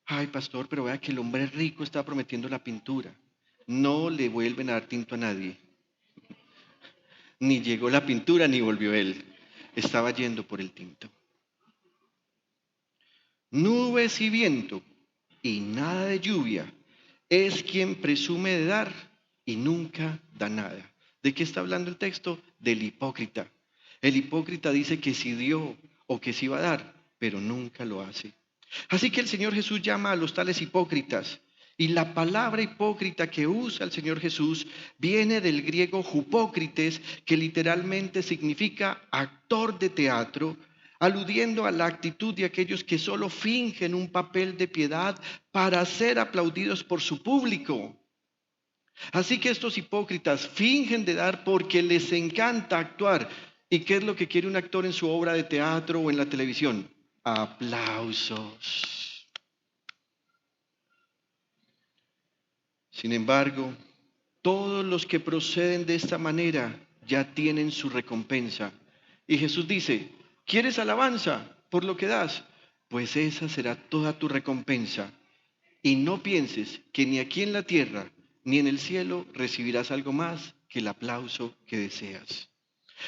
Ay, pastor, pero vea que el hombre rico está prometiendo la pintura. No le vuelven a dar tinto a nadie. Ni llegó la pintura ni volvió él. Estaba yendo por el tinto. Nubes y viento y nada de lluvia es quien presume de dar y nunca da nada. ¿De qué está hablando el texto? Del hipócrita. El hipócrita dice que sí dio o que sí va a dar, pero nunca lo hace. Así que el Señor Jesús llama a los tales hipócritas. Y la palabra hipócrita que usa el Señor Jesús viene del griego hupócrites, que literalmente significa actor de teatro, aludiendo a la actitud de aquellos que solo fingen un papel de piedad para ser aplaudidos por su público. Así que estos hipócritas fingen de dar porque les encanta actuar. ¿Y qué es lo que quiere un actor en su obra de teatro o en la televisión? Aplausos. Sin embargo, todos los que proceden de esta manera ya tienen su recompensa. Y Jesús dice, ¿quieres alabanza por lo que das? Pues esa será toda tu recompensa. Y no pienses que ni aquí en la tierra ni en el cielo recibirás algo más que el aplauso que deseas.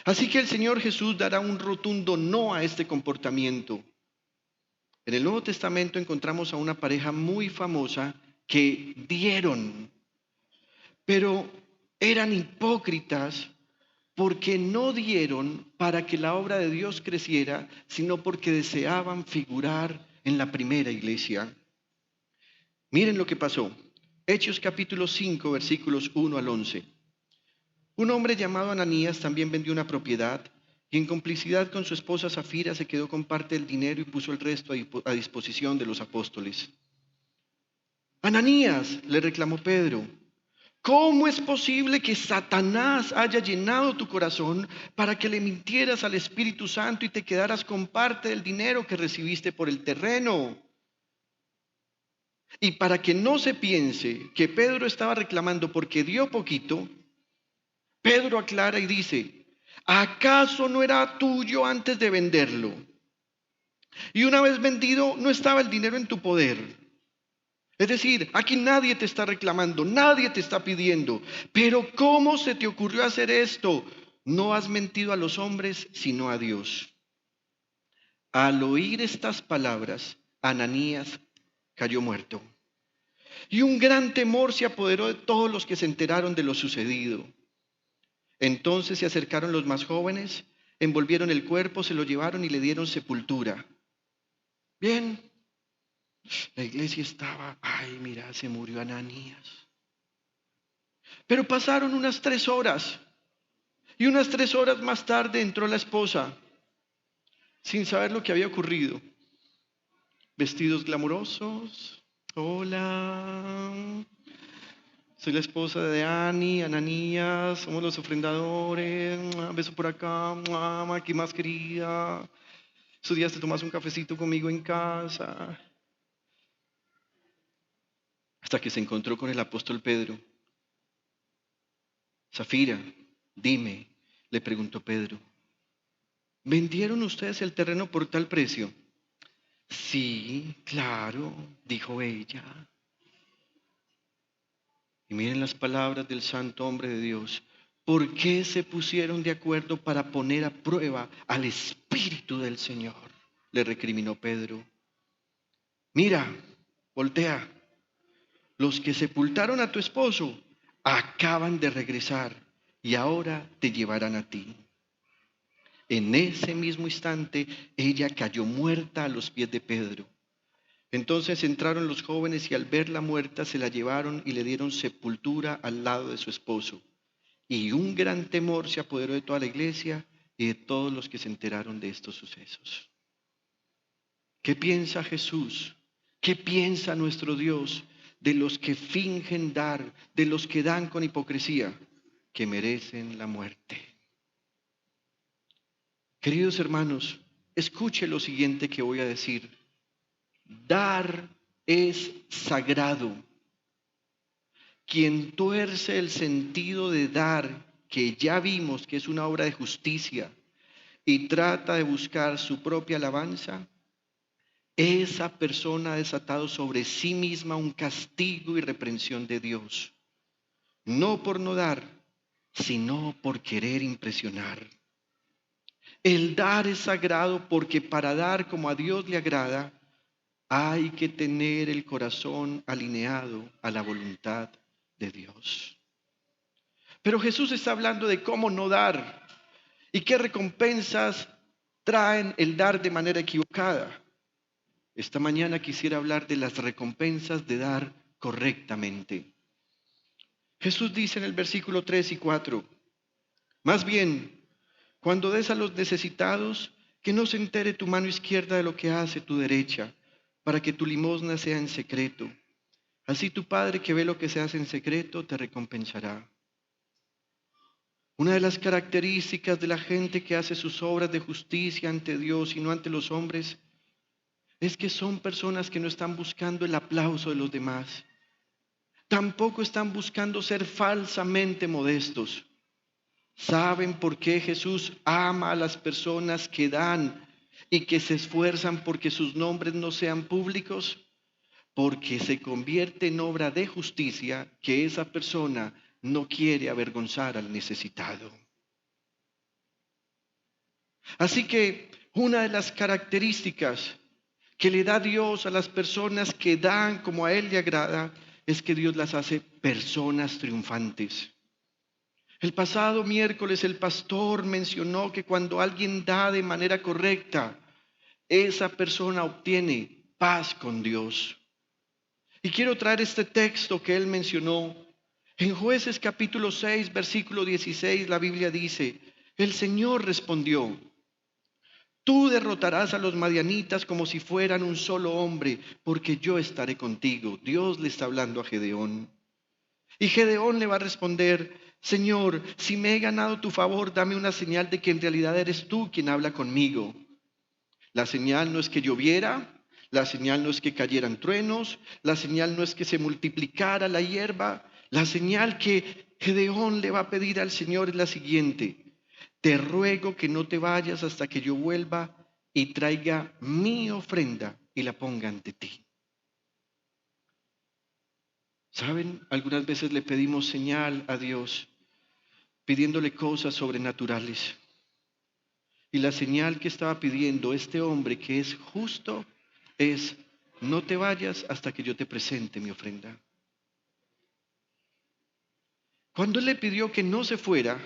Así que el Señor Jesús dará un rotundo no a este comportamiento. En el Nuevo Testamento encontramos a una pareja muy famosa que dieron, pero eran hipócritas porque no dieron para que la obra de Dios creciera, sino porque deseaban figurar en la primera iglesia. Miren lo que pasó. Hechos capítulo 5, versículos 1 al 11. Un hombre llamado Ananías también vendió una propiedad y en complicidad con su esposa Zafira se quedó con parte del dinero y puso el resto a disposición de los apóstoles. Ananías, le reclamó Pedro, ¿cómo es posible que Satanás haya llenado tu corazón para que le mintieras al Espíritu Santo y te quedaras con parte del dinero que recibiste por el terreno? Y para que no se piense que Pedro estaba reclamando porque dio poquito, Pedro aclara y dice, ¿acaso no era tuyo antes de venderlo? Y una vez vendido, ¿no estaba el dinero en tu poder? Es decir, aquí nadie te está reclamando, nadie te está pidiendo. Pero ¿cómo se te ocurrió hacer esto? No has mentido a los hombres, sino a Dios. Al oír estas palabras, Ananías cayó muerto. Y un gran temor se apoderó de todos los que se enteraron de lo sucedido. Entonces se acercaron los más jóvenes, envolvieron el cuerpo, se lo llevaron y le dieron sepultura. Bien, la iglesia estaba, ay, mira, se murió Ananías. Pero pasaron unas 3 horas y unas 3 horas más tarde entró la esposa sin saber lo que había ocurrido. Vestidos glamurosos. Hola, soy la esposa de Ananías, somos los ofrendadores, beso por acá, mamá, ¿qué más quería? Estos días te tomas un cafecito conmigo en casa. Hasta que se encontró con el apóstol Pedro. Zafira, dime, le preguntó Pedro, ¿vendieron ustedes el terreno por tal precio? Sí, claro, dijo ella. Y miren las palabras del santo hombre de Dios. ¿Por qué se pusieron de acuerdo para poner a prueba al Espíritu del Señor? Le recriminó Pedro. Mira, voltea. Los que sepultaron a tu esposo acaban de regresar y ahora te llevarán a ti. En ese mismo instante, ella cayó muerta a los pies de Pedro. Entonces entraron los jóvenes y al verla muerta se la llevaron y le dieron sepultura al lado de su esposo. Y un gran temor se apoderó de toda la iglesia y de todos los que se enteraron de estos sucesos. ¿Qué piensa Jesús? ¿Qué piensa nuestro Dios de los que fingen dar, de los que dan con hipocresía, que merecen la muerte? Queridos hermanos, escuche lo siguiente que voy a decir. Dar es sagrado. Quien tuerce el sentido de dar, que ya vimos que es una obra de justicia, y trata de buscar su propia alabanza, esa persona ha desatado sobre sí misma un castigo y reprensión de Dios. No por no dar, sino por querer impresionar. El dar es sagrado porque para dar como a Dios le agrada, hay que tener el corazón alineado a la voluntad de Dios. Pero Jesús está hablando de cómo no dar y qué recompensas traen el dar de manera equivocada. Esta mañana quisiera hablar de las recompensas de dar correctamente. Jesús dice en el versículo 3 y 4, más bien, cuando des a los necesitados, que no se entere tu mano izquierda de lo que hace tu derecha, para que tu limosna sea en secreto. Así tu Padre que ve lo que se hace en secreto te recompensará. Una de las características de la gente que hace sus obras de justicia ante Dios y no ante los hombres es que son personas que no están buscando el aplauso de los demás. Tampoco están buscando ser falsamente modestos. ¿Saben por qué Jesús ama a las personas que dan y que se esfuerzan porque sus nombres no sean públicos? Porque se convierte en obra de justicia que esa persona no quiere avergonzar al necesitado. Así que una de las características que le da Dios a las personas que dan como a Él le agrada es que Dios las hace personas triunfantes. El pasado miércoles el pastor mencionó que cuando alguien da de manera correcta, esa persona obtiene paz con Dios. Y quiero traer este texto que él mencionó. En Jueces capítulo 6, versículo 16, la Biblia dice, el Señor respondió, tú derrotarás a los madianitas como si fueran un solo hombre, porque yo estaré contigo. Dios le está hablando a Gedeón. Y Gedeón le va a responder, Señor, si me he ganado tu favor, dame una señal de que en realidad eres tú quien habla conmigo. La señal no es que lloviera, la señal no es que cayeran truenos, la señal no es que se multiplicara la hierba. La señal que Gedeón le va a pedir al Señor es la siguiente. Te ruego que no te vayas hasta que yo vuelva y traiga mi ofrenda y la ponga ante ti. ¿Saben? Algunas veces le pedimos señal a Dios, pidiéndole cosas sobrenaturales. Y la señal que estaba pidiendo este hombre que es justo es, no te vayas hasta que yo te presente mi ofrenda. Cuando él le pidió que no se fuera,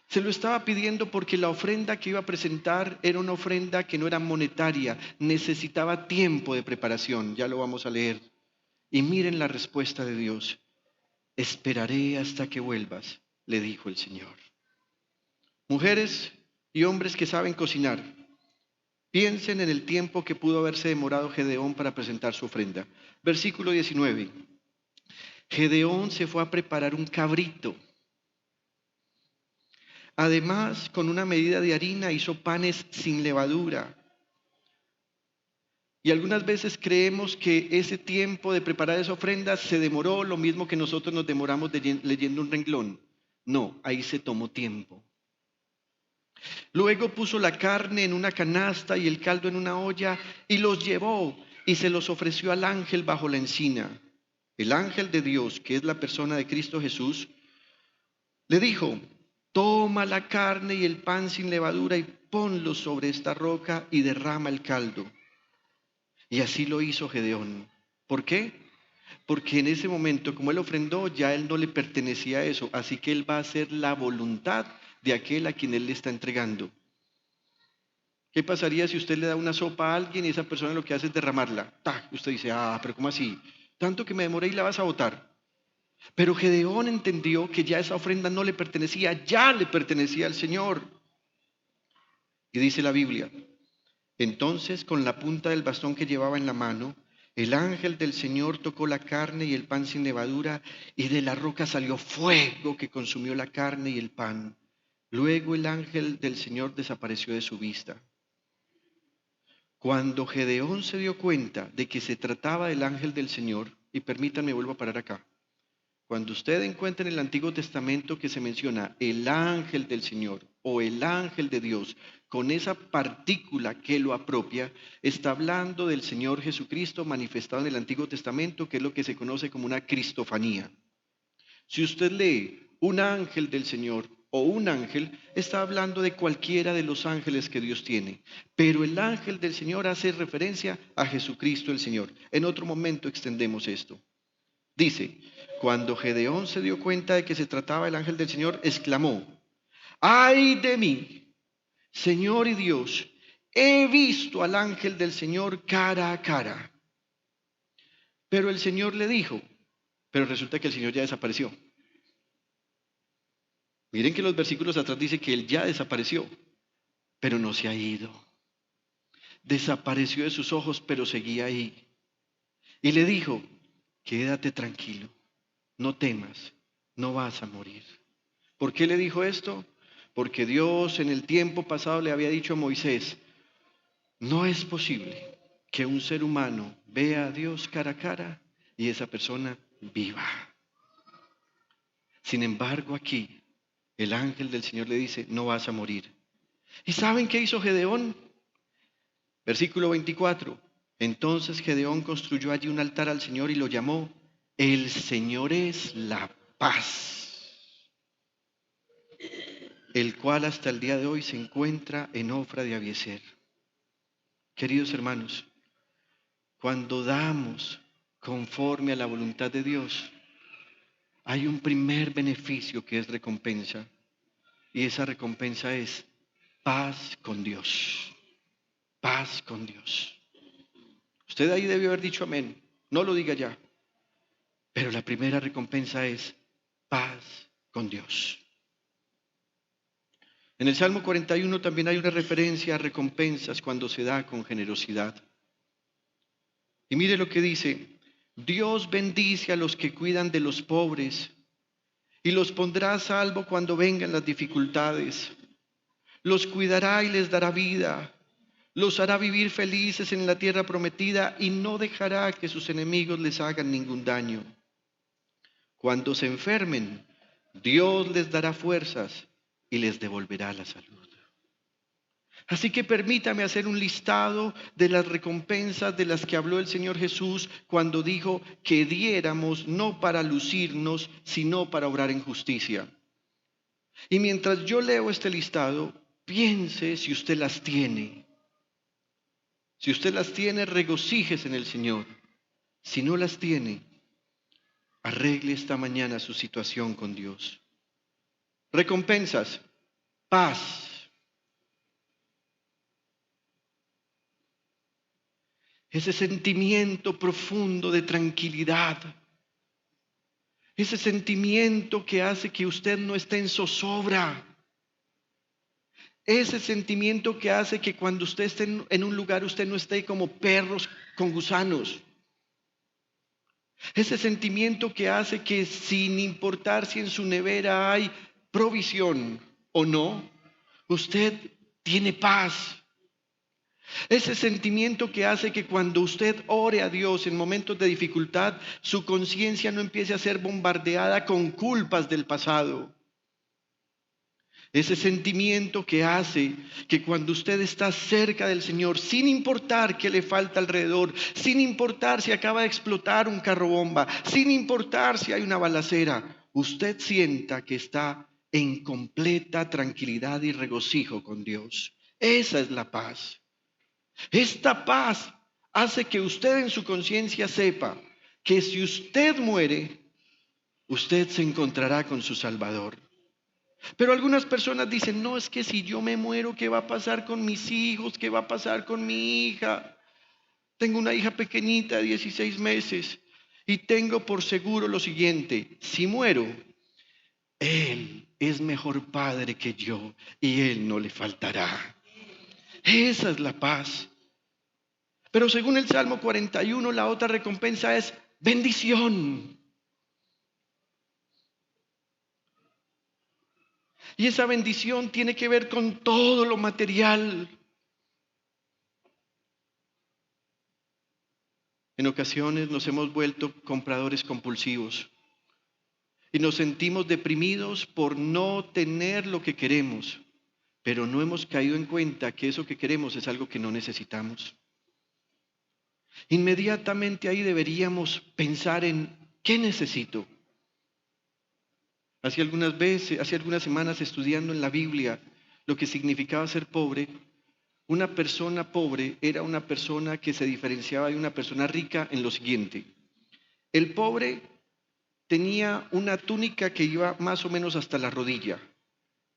se lo estaba pidiendo porque la ofrenda que iba a presentar era una ofrenda que no era monetaria, necesitaba tiempo de preparación, ya lo vamos a leer. Y miren la respuesta de Dios. Esperaré hasta que vuelvas, le dijo el Señor. Mujeres y hombres que saben cocinar, piensen en el tiempo que pudo haberse demorado Gedeón para presentar su ofrenda. Versículo 19. Gedeón se fue a preparar un cabrito. Además, con una medida de harina hizo panes sin levadura. Y algunas veces creemos que ese tiempo de preparar esa ofrenda se demoró lo mismo que nosotros nos demoramos leyendo un renglón. No, ahí se tomó tiempo. Luego puso la carne en una canasta y el caldo en una olla y los llevó y se los ofreció al ángel bajo la encina. El ángel de Dios, que es la persona de Cristo Jesús, le dijo, toma la carne y el pan sin levadura y ponlos sobre esta roca y derrama el caldo. Y así lo hizo Gedeón. ¿Por qué? Porque en ese momento, como él ofrendó, ya él no le pertenecía a eso. Así que él va a hacer la voluntad de aquel a quien él le está entregando. ¿Qué pasaría si usted le da una sopa a alguien y esa persona lo que hace es derramarla? ¡Tac! Usted dice, pero ¿cómo así? Tanto que me demoré y la vas a botar. Pero Gedeón entendió que ya esa ofrenda no le pertenecía, ya le pertenecía al Señor. Y dice la Biblia, entonces con la punta del bastón que llevaba en la mano, el ángel del Señor tocó la carne y el pan sin levadura, y de la roca salió fuego que consumió la carne y el pan. Luego el ángel del Señor desapareció de su vista. Cuando Gedeón se dio cuenta de que se trataba del ángel del Señor, y permítanme, vuelvo a parar acá. Cuando usted encuentra en el Antiguo Testamento que se menciona el ángel del Señor o el ángel de Dios con esa partícula que lo apropia, está hablando del Señor Jesucristo manifestado en el Antiguo Testamento, que es lo que se conoce como una cristofanía. Si usted lee un ángel del Señor o un ángel, está hablando de cualquiera de los ángeles que Dios tiene. Pero el ángel del Señor hace referencia a Jesucristo el Señor. En otro momento extendemos esto. Dice, cuando Gedeón se dio cuenta de que se trataba del ángel del Señor, exclamó, ¡ay de mí, Señor y Dios! He visto al ángel del Señor cara a cara. Pero el Señor le dijo, pero resulta que el Señor ya desapareció. Miren que los versículos atrás dice que él ya desapareció, pero no se ha ido. Desapareció de sus ojos, pero seguía ahí. Y le dijo, quédate tranquilo, no temas, no vas a morir. ¿Por qué le dijo esto? Porque Dios en el tiempo pasado le había dicho a Moisés, no es posible que un ser humano vea a Dios cara a cara y esa persona viva. Sin embargo, aquí el ángel del Señor le dice, no vas a morir. ¿Y saben qué hizo Gedeón? Versículo 24. Entonces Gedeón construyó allí un altar al Señor y lo llamó, el Señor es la paz, el cual hasta el día de hoy se encuentra en Ofra de Abiezer. Queridos hermanos, cuando damos conforme a la voluntad de Dios, hay un primer beneficio que es recompensa, y esa recompensa es paz con Dios. Paz con Dios. Usted ahí debió haber dicho amén, no lo diga ya, pero la primera recompensa es paz con Dios. En el Salmo 41 también hay una referencia a recompensas cuando se da con generosidad. Y mire lo que dice, Dios bendice a los que cuidan de los pobres y los pondrá a salvo cuando vengan las dificultades. Los cuidará y les dará vida. Los hará vivir felices en la tierra prometida y no dejará que sus enemigos les hagan ningún daño. Cuando se enfermen, Dios les dará fuerzas y les devolverá la salud. Así que permítame hacer un listado de las recompensas de las que habló el Señor Jesús cuando dijo que diéramos no para lucirnos, sino para obrar en justicia. Y mientras yo leo este listado, piense si usted las tiene. Si usted las tiene, regocíjese en el Señor. Si no las tiene, arregle esta mañana su situación con Dios. Recompensas, paz. Ese sentimiento profundo de tranquilidad. Ese sentimiento que hace que usted no esté en zozobra. Ese sentimiento que hace que cuando usted esté en un lugar, usted no esté como perros con gusanos. Ese sentimiento que hace que sin importar si en su nevera hay provisión o no, usted tiene paz. Ese sentimiento que hace que cuando usted ore a Dios en momentos de dificultad, su conciencia no empiece a ser bombardeada con culpas del pasado. Ese sentimiento que hace que cuando usted está cerca del Señor, sin importar qué le falta alrededor, sin importar si acaba de explotar un carro bomba, sin importar si hay una balacera, usted sienta que está en completa tranquilidad y regocijo con Dios. Esa es la paz. Esta paz hace que usted en su conciencia sepa que si usted muere, usted se encontrará con su Salvador. Pero algunas personas dicen, no, es que si yo me muero, ¿qué va a pasar con mis hijos? ¿Qué va a pasar con mi hija? Tengo una hija pequeñita de 16 meses y tengo por seguro lo siguiente: si muero, Él es mejor padre que yo y Él no le faltará. Esa es la paz. Pero según el Salmo 41, la otra recompensa es bendición. Y esa bendición tiene que ver con todo lo material. En ocasiones nos hemos vuelto compradores compulsivos y nos sentimos deprimidos por no tener lo que queremos, pero no hemos caído en cuenta que eso que queremos es algo que no necesitamos. Inmediatamente ahí deberíamos pensar en ¿qué necesito? Hace algunas semanas estudiando en la Biblia lo que significaba ser pobre, una persona pobre era una persona que se diferenciaba de una persona rica en lo siguiente: el pobre tenía una túnica que iba más o menos hasta la rodilla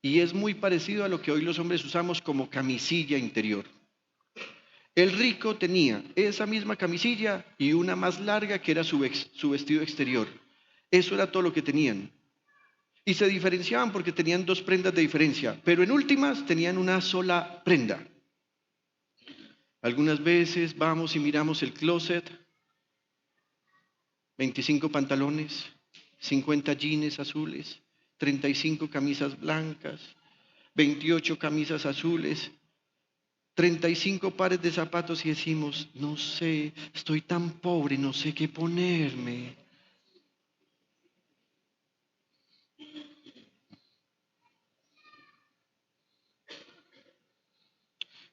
y es muy parecido a lo que hoy los hombres usamos como camisilla interior. El rico tenía esa misma camisilla y una más larga que era su vestido exterior. Eso era todo lo que tenían. Y se diferenciaban porque tenían dos prendas de diferencia, pero en últimas tenían una sola prenda. Algunas veces vamos y miramos el closet: 25 pantalones, 50 jeans azules, 35 camisas blancas, 28 camisas azules, 35 pares de zapatos, y decimos, no sé, estoy tan pobre, no sé qué ponerme.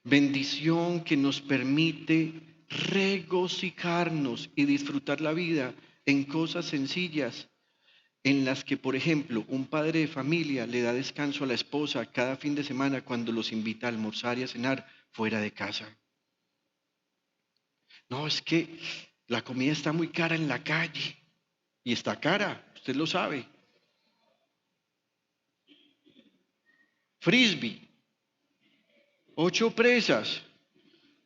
Bendición que nos permite regocijarnos y disfrutar la vida en cosas sencillas, en las que, por ejemplo, un padre de familia le da descanso a la esposa cada fin de semana cuando los invita a almorzar y a cenar fuera de casa. No, es que la comida está muy cara en la calle. Y está cara, usted lo sabe. Frisbee, 8 presas,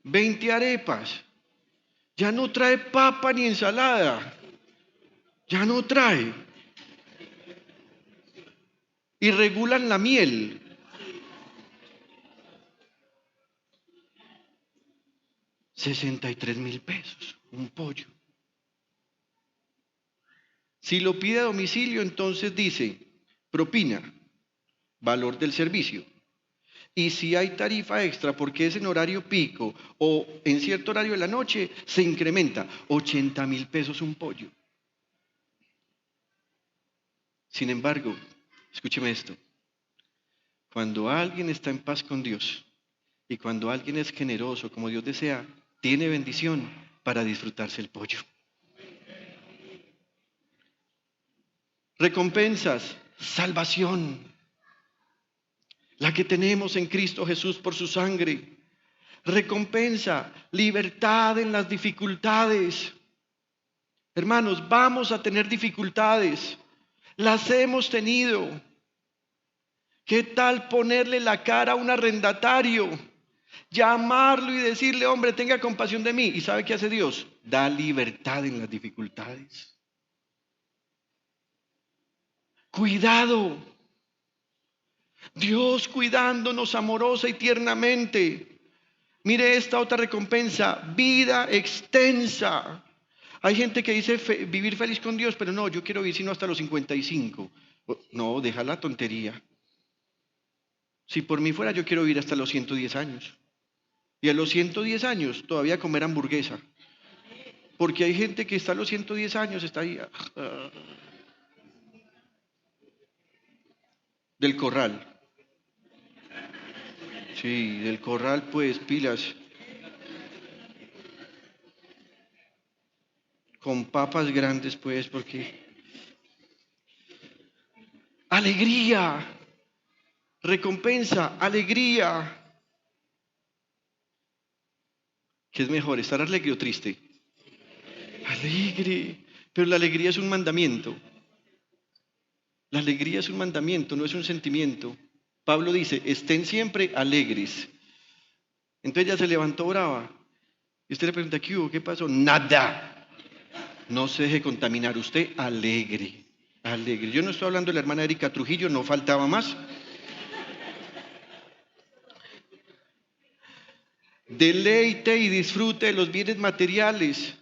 20 arepas. Ya no trae papa ni ensalada. Ya no trae. Y regulan la miel. $63,000, un pollo. Si lo pide a domicilio, entonces dice propina, valor del servicio. Y si hay tarifa extra porque es en horario pico o en cierto horario de la noche, se incrementa $80,000 un pollo. Sin embargo, escúcheme esto: cuando alguien está en paz con Dios y cuando alguien es generoso como Dios desea, tiene bendición para disfrutarse el pollo. Recompensas, salvación, la que tenemos en Cristo Jesús por su sangre. Recompensa, libertad en las dificultades. Hermanos, vamos a tener dificultades. Las hemos tenido. ¿Qué tal ponerle la cara a un arrendatario? Llamarlo y decirle, hombre, tenga compasión de mí. ¿Y sabe qué hace Dios? Da libertad en las dificultades. Cuidado. Dios cuidándonos amorosa y tiernamente. Mire esta otra recompensa: vida extensa. Hay gente que dice vivir feliz con Dios, pero no, yo quiero vivir sino hasta los 55. No, deja la tontería. Si por mí fuera, yo quiero vivir hasta los 110 años. Y a los 110 años todavía comer hamburguesa. Porque hay gente que está a los 110 años, está ahí. Del corral. Sí, del corral, pues, pilas. Con papas grandes, pues, porque... Alegría. Recompensa, alegría. ¿Qué es mejor, estar alegre o triste? Alegre. Pero la alegría es un mandamiento. La La alegría es un mandamiento, no es un sentimiento. Pablo dice, estén siempre alegres. Entonces ella se levantó brava. Y usted le pregunta, ¿qué hubo? ¿Qué pasó? Nada. No se deje contaminar. Usted alegre, alegre. Yo no estoy hablando de la hermana Erika Trujillo, no faltaba más. Deleite y disfrute de los bienes materiales.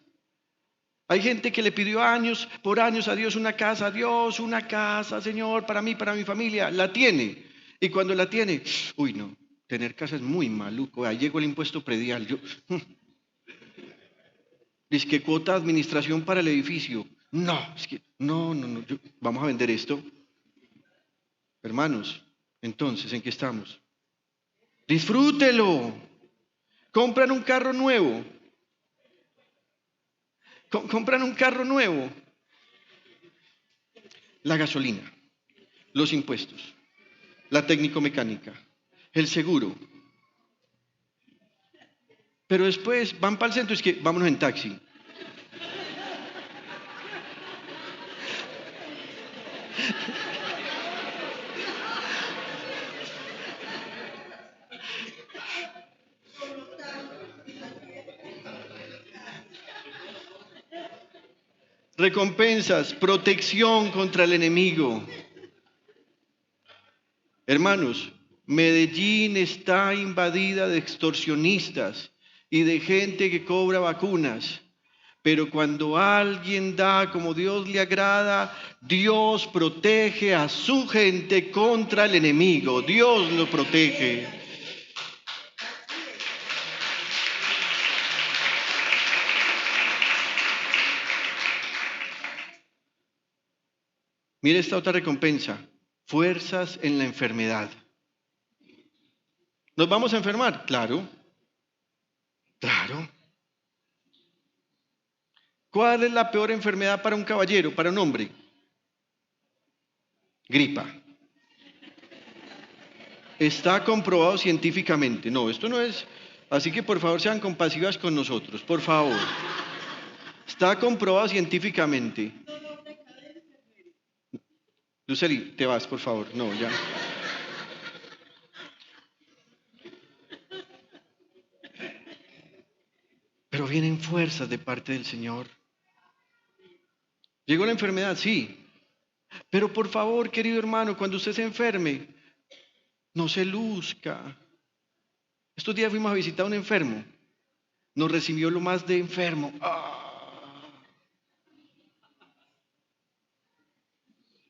Hay gente que le pidió años, por años a Dios una casa, Señor, para mí, para mi familia. La tiene. Y cuando la tiene, uy, no, tener casa es muy maluco. Ahí llegó el impuesto predial. Dice que cuota de administración para el edificio. No, es que, no, vamos a vender esto. Hermanos, entonces, ¿en qué estamos? Disfrútelo. Compran un carro nuevo. Compran un carro nuevo. La gasolina, los impuestos, la técnico-mecánica, el seguro. Pero después van para el centro y es que vámonos en taxi. Recompensas, protección contra el enemigo. Hermanos, Medellín está invadida de extorsionistas y de gente que cobra vacunas. Pero cuando alguien da como Dios le agrada, Dios protege a su gente contra el enemigo. Dios lo protege. Mire esta otra recompensa. Fuerzas en la enfermedad. ¿Nos vamos a enfermar? Claro. Claro. ¿Cuál es la peor enfermedad para un caballero, para un hombre? Gripa. Está comprobado científicamente. No, esto no es. Así que por favor sean compasivas con nosotros, por favor. Está comprobado científicamente. Luceli, te vas, por favor. No, ya. Pero vienen fuerzas de parte del Señor. ¿Llegó la enfermedad? Sí. Pero por favor, querido hermano, cuando usted se enferme, no se luzca. Estos días fuimos a visitar a un enfermo. Nos recibió lo más de enfermo.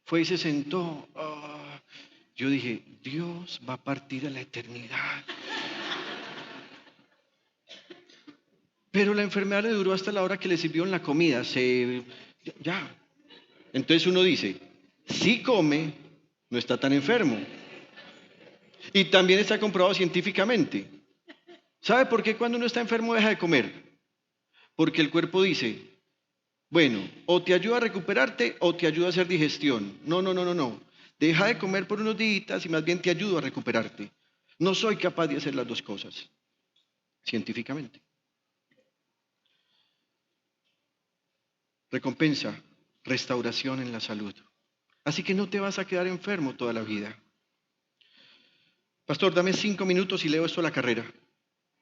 Fue y se sentó. Yo dije, Dios va a partir a la eternidad. Pero la enfermedad le duró hasta la hora que le sirvieron la comida. Ya. Entonces uno dice, si come, no está tan enfermo. Y también está comprobado científicamente. ¿Sabe por qué cuando uno está enfermo deja de comer? Porque el cuerpo dice, bueno, o te ayuda a recuperarte o te ayuda a hacer digestión. No. Deja de comer por unos días y más bien te ayudo a recuperarte. No soy capaz de hacer las dos cosas, científicamente. Recompensa, restauración en la salud. Así que no te vas a quedar enfermo toda la vida. Pastor, dame 5 minutos y leo esto a la carrera.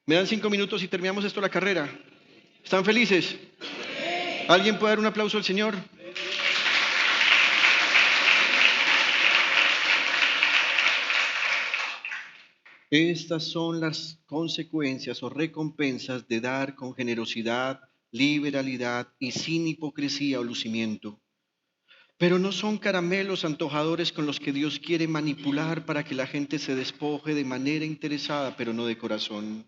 ¿Me dan 5 minutos y terminamos esto a la carrera? ¿Están felices? ¿Alguien puede dar un aplauso al Señor? Estas son las consecuencias o recompensas de dar con generosidad, liberalidad y sin hipocresía o lucimiento. Pero no son caramelos antojadores con los que Dios quiere manipular para que la gente se despoje de manera interesada, pero no de corazón.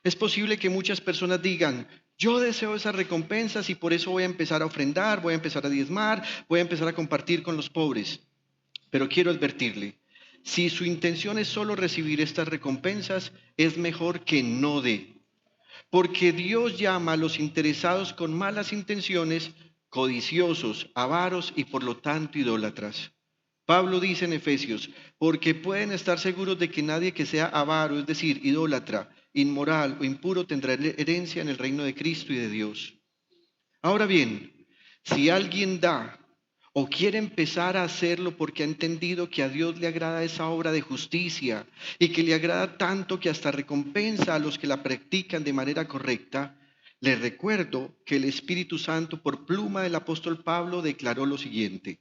Es posible que muchas personas digan, yo deseo esas recompensas y por eso voy a empezar a ofrendar, voy a empezar a diezmar, voy a empezar a compartir con los pobres. Pero quiero advertirle, si su intención es solo recibir estas recompensas, es mejor que no dé. Porque Dios llama a los interesados con malas intenciones codiciosos, avaros y por lo tanto idólatras. Pablo dice en Efesios, porque pueden estar seguros de que nadie que sea avaro, es decir, idólatra, inmoral o impuro, tendrá herencia en el reino de Cristo y de Dios. Ahora bien, si alguien da o quiere empezar a hacerlo porque ha entendido que a Dios le agrada esa obra de justicia y que le agrada tanto que hasta recompensa a los que la practican de manera correcta, les recuerdo que el Espíritu Santo, por pluma del apóstol Pablo, declaró lo siguiente.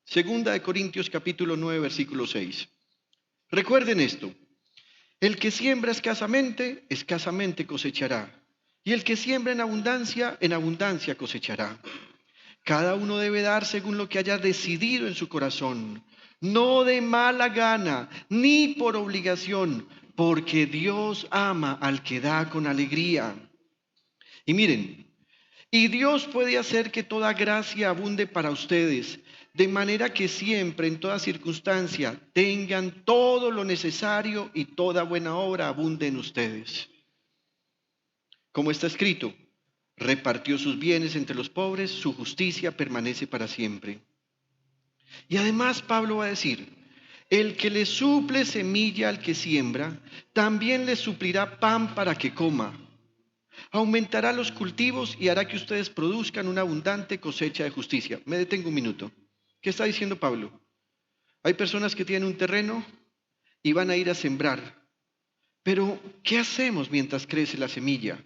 Segunda de Corintios capítulo 9, versículo 6. Recuerden esto: el que siembra escasamente, escasamente cosechará, y el que siembra en abundancia cosechará. Cada uno debe dar según lo que haya decidido en su corazón, no de mala gana, ni por obligación, porque Dios ama al que da con alegría. Y miren, y Dios puede hacer que toda gracia abunde para ustedes, de manera que siempre, en toda circunstancia, tengan todo lo necesario y toda buena obra abunde en ustedes. Como está escrito, repartió sus bienes entre los pobres, su justicia permanece para siempre. Y además Pablo va a decir, el que le suple semilla al que siembra, también le suplirá pan para que coma. Aumentará los cultivos y hará que ustedes produzcan una abundante cosecha de justicia. Me detengo un minuto. ¿Qué está diciendo Pablo? Hay personas que tienen un terreno y van a ir a sembrar. Pero, ¿qué hacemos mientras crece la semilla?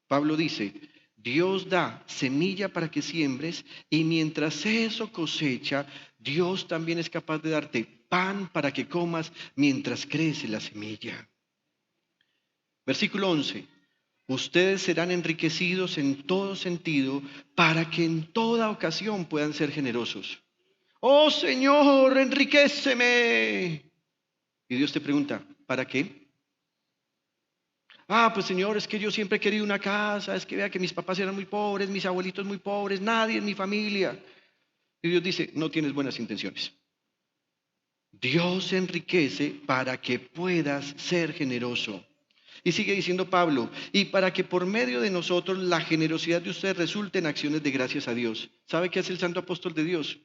Pablo dice, Dios da semilla para que siembres y mientras eso cosecha, Dios también es capaz de darte pan para que comas mientras crece la semilla. Versículo 11. Ustedes serán enriquecidos en todo sentido para que en toda ocasión puedan ser generosos. Oh Señor, enriquéceme. Y Dios te pregunta, ¿para qué? Pues Señor, es que yo siempre he querido una casa, es que vea que mis papás eran muy pobres, mis abuelitos muy pobres, nadie en mi familia. Y Dios dice, no tienes buenas intenciones. Dios enriquece para que puedas ser generoso. Y sigue diciendo Pablo, y para que por medio de nosotros la generosidad de ustedes resulte en acciones de gracias a Dios. ¿Sabe qué hace el santo apóstol de Dios?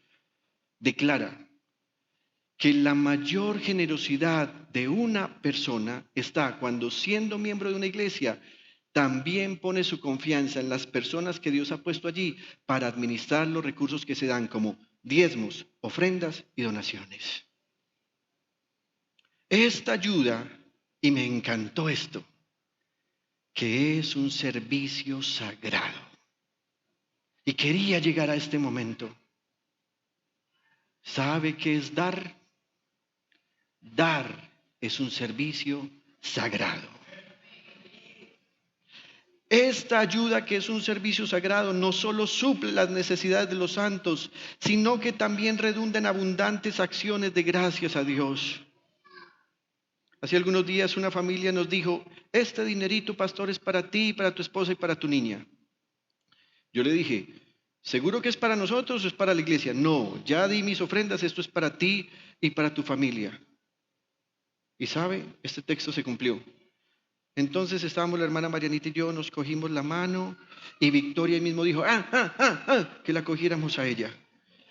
Declara que la mayor generosidad de una persona está cuando, siendo miembro de una iglesia, también pone su confianza en las personas que Dios ha puesto allí para administrar los recursos que se dan como diezmos, ofrendas y donaciones. Esta ayuda, y me encantó esto, que es un servicio sagrado. Y quería llegar a este momento. ¿Sabe qué es dar? Dar es un servicio sagrado. Esta ayuda, que es un servicio sagrado, no solo suple las necesidades de los santos, sino que también redunda en abundantes acciones de gracias a Dios. Hace algunos días una familia nos dijo, este dinerito, pastor, es para ti, para tu esposa y para tu niña. Yo le dije, ¿seguro que es para nosotros o es para la iglesia? No, ya di mis ofrendas, esto es para ti y para tu familia. Y sabe, este texto se cumplió. Entonces estábamos la hermana Marianita y yo, nos cogimos la mano y Victoria mismo dijo, que la cogiéramos a ella.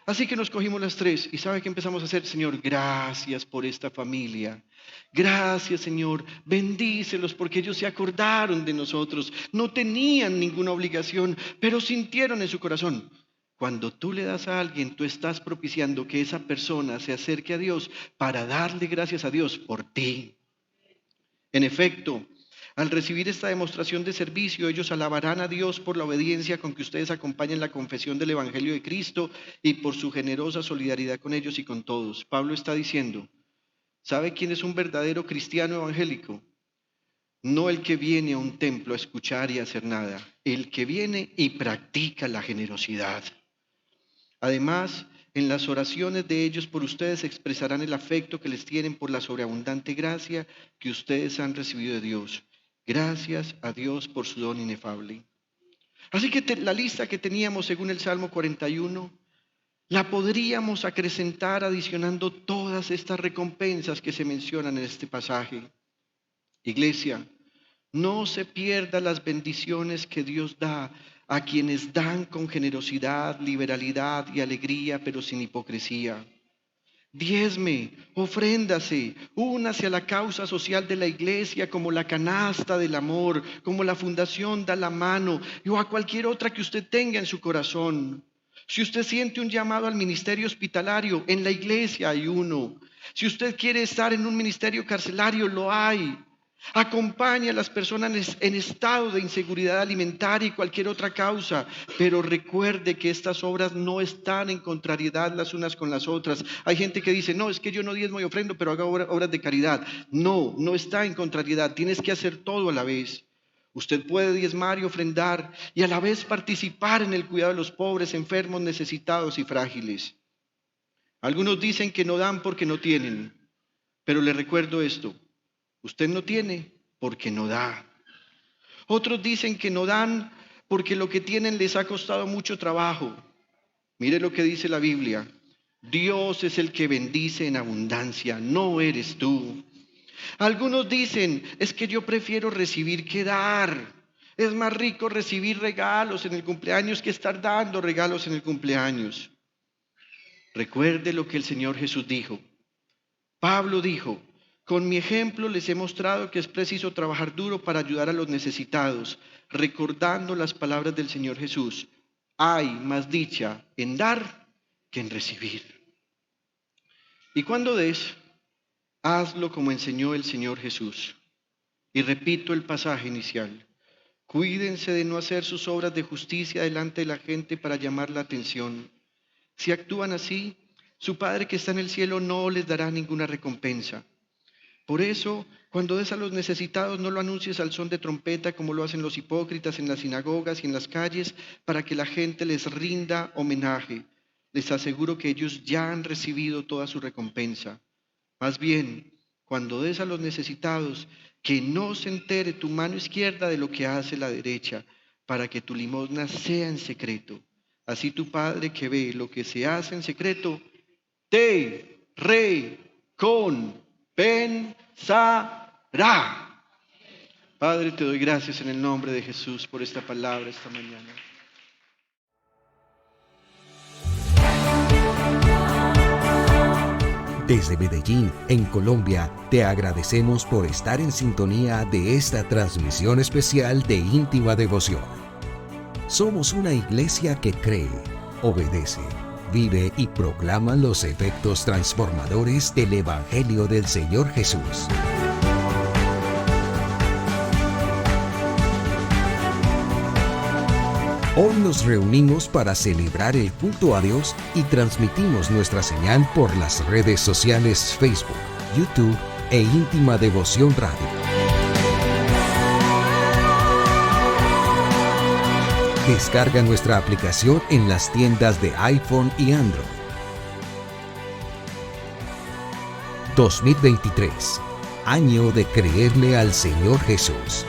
Así que nos cogimos las tres y ¿sabe qué empezamos a hacer? Señor, gracias por esta familia. Gracias, Señor, bendícelos porque ellos se acordaron de nosotros. No tenían ninguna obligación, pero sintieron en su corazón. Cuando tú le das a alguien, tú estás propiciando que esa persona se acerque a Dios para darle gracias a Dios por ti. En efecto, al recibir esta demostración de servicio, ellos alabarán a Dios por la obediencia con que ustedes acompañan la confesión del Evangelio de Cristo y por su generosa solidaridad con ellos y con todos. Pablo está diciendo, ¿sabe quién es un verdadero cristiano evangélico? No el que viene a un templo a escuchar y a hacer nada, el que viene y practica la generosidad. Además, en las oraciones de ellos por ustedes expresarán el afecto que les tienen por la sobreabundante gracia que ustedes han recibido de Dios. Gracias a Dios por su don inefable. Así que la lista que teníamos según el Salmo 41, la podríamos acrecentar adicionando todas estas recompensas que se mencionan en este pasaje. Iglesia, no se pierda las bendiciones que Dios da a quienes dan con generosidad, liberalidad y alegría, pero sin hipocresía. Diezme, ofréndase, únase a la causa social de la iglesia como la canasta del amor, como la fundación Da la Mano o a cualquier otra que usted tenga en su corazón. Si usted siente un llamado al ministerio hospitalario, en la iglesia hay uno. Si usted quiere estar en un ministerio carcelario, lo hay. Acompañe a las personas en estado de inseguridad alimentaria y cualquier otra causa, pero recuerde que estas obras no están en contrariedad las unas con las otras. Hay gente que dice, no, es que yo no diezmo y ofrendo, pero hago obras de caridad. No, no está en contrariedad, tienes que hacer todo a la vez. Usted puede diezmar y ofrendar y a la vez participar en el cuidado de los pobres, enfermos, necesitados y frágiles. Algunos dicen que no dan porque no tienen, pero le recuerdo esto. Usted no tiene porque no da. Otros dicen que no dan porque lo que tienen les ha costado mucho trabajo. Mire lo que dice la Biblia. Dios es el que bendice en abundancia, no eres tú. Algunos dicen, es que yo prefiero recibir que dar. Es más rico recibir regalos en el cumpleaños que estar dando regalos en el cumpleaños. Recuerde lo que el Señor Jesús dijo. Pablo dijo, con mi ejemplo les he mostrado que es preciso trabajar duro para ayudar a los necesitados, recordando las palabras del Señor Jesús. Hay más dicha en dar que en recibir. Y cuando des, hazlo como enseñó el Señor Jesús. Y repito el pasaje inicial. Cuídense de no hacer sus obras de justicia delante de la gente para llamar la atención. Si actúan así, su Padre que está en el cielo no les dará ninguna recompensa. Por eso, cuando des a los necesitados, no lo anuncies al son de trompeta como lo hacen los hipócritas en las sinagogas y en las calles, para que la gente les rinda homenaje. Les aseguro que ellos ya han recibido toda su recompensa. Más bien, cuando des a los necesitados, que no se entere tu mano izquierda de lo que hace la derecha, para que tu limosna sea en secreto. Así tu Padre que ve lo que se hace en secreto, te recompensará. Padre, te doy gracias en el nombre de Jesús por esta palabra esta mañana. Desde Medellín, en Colombia, te agradecemos por estar en sintonía de esta transmisión especial de Íntima Devoción. Somos una iglesia que cree, obedece, vive y proclama los efectos transformadores del Evangelio del Señor Jesús. Hoy nos reunimos para celebrar el culto a Dios y transmitimos nuestra señal por las redes sociales Facebook, YouTube e Íntima Devoción Radio. Descarga nuestra aplicación en las tiendas de iPhone y Android. 2023, año de creerle al Señor Jesús.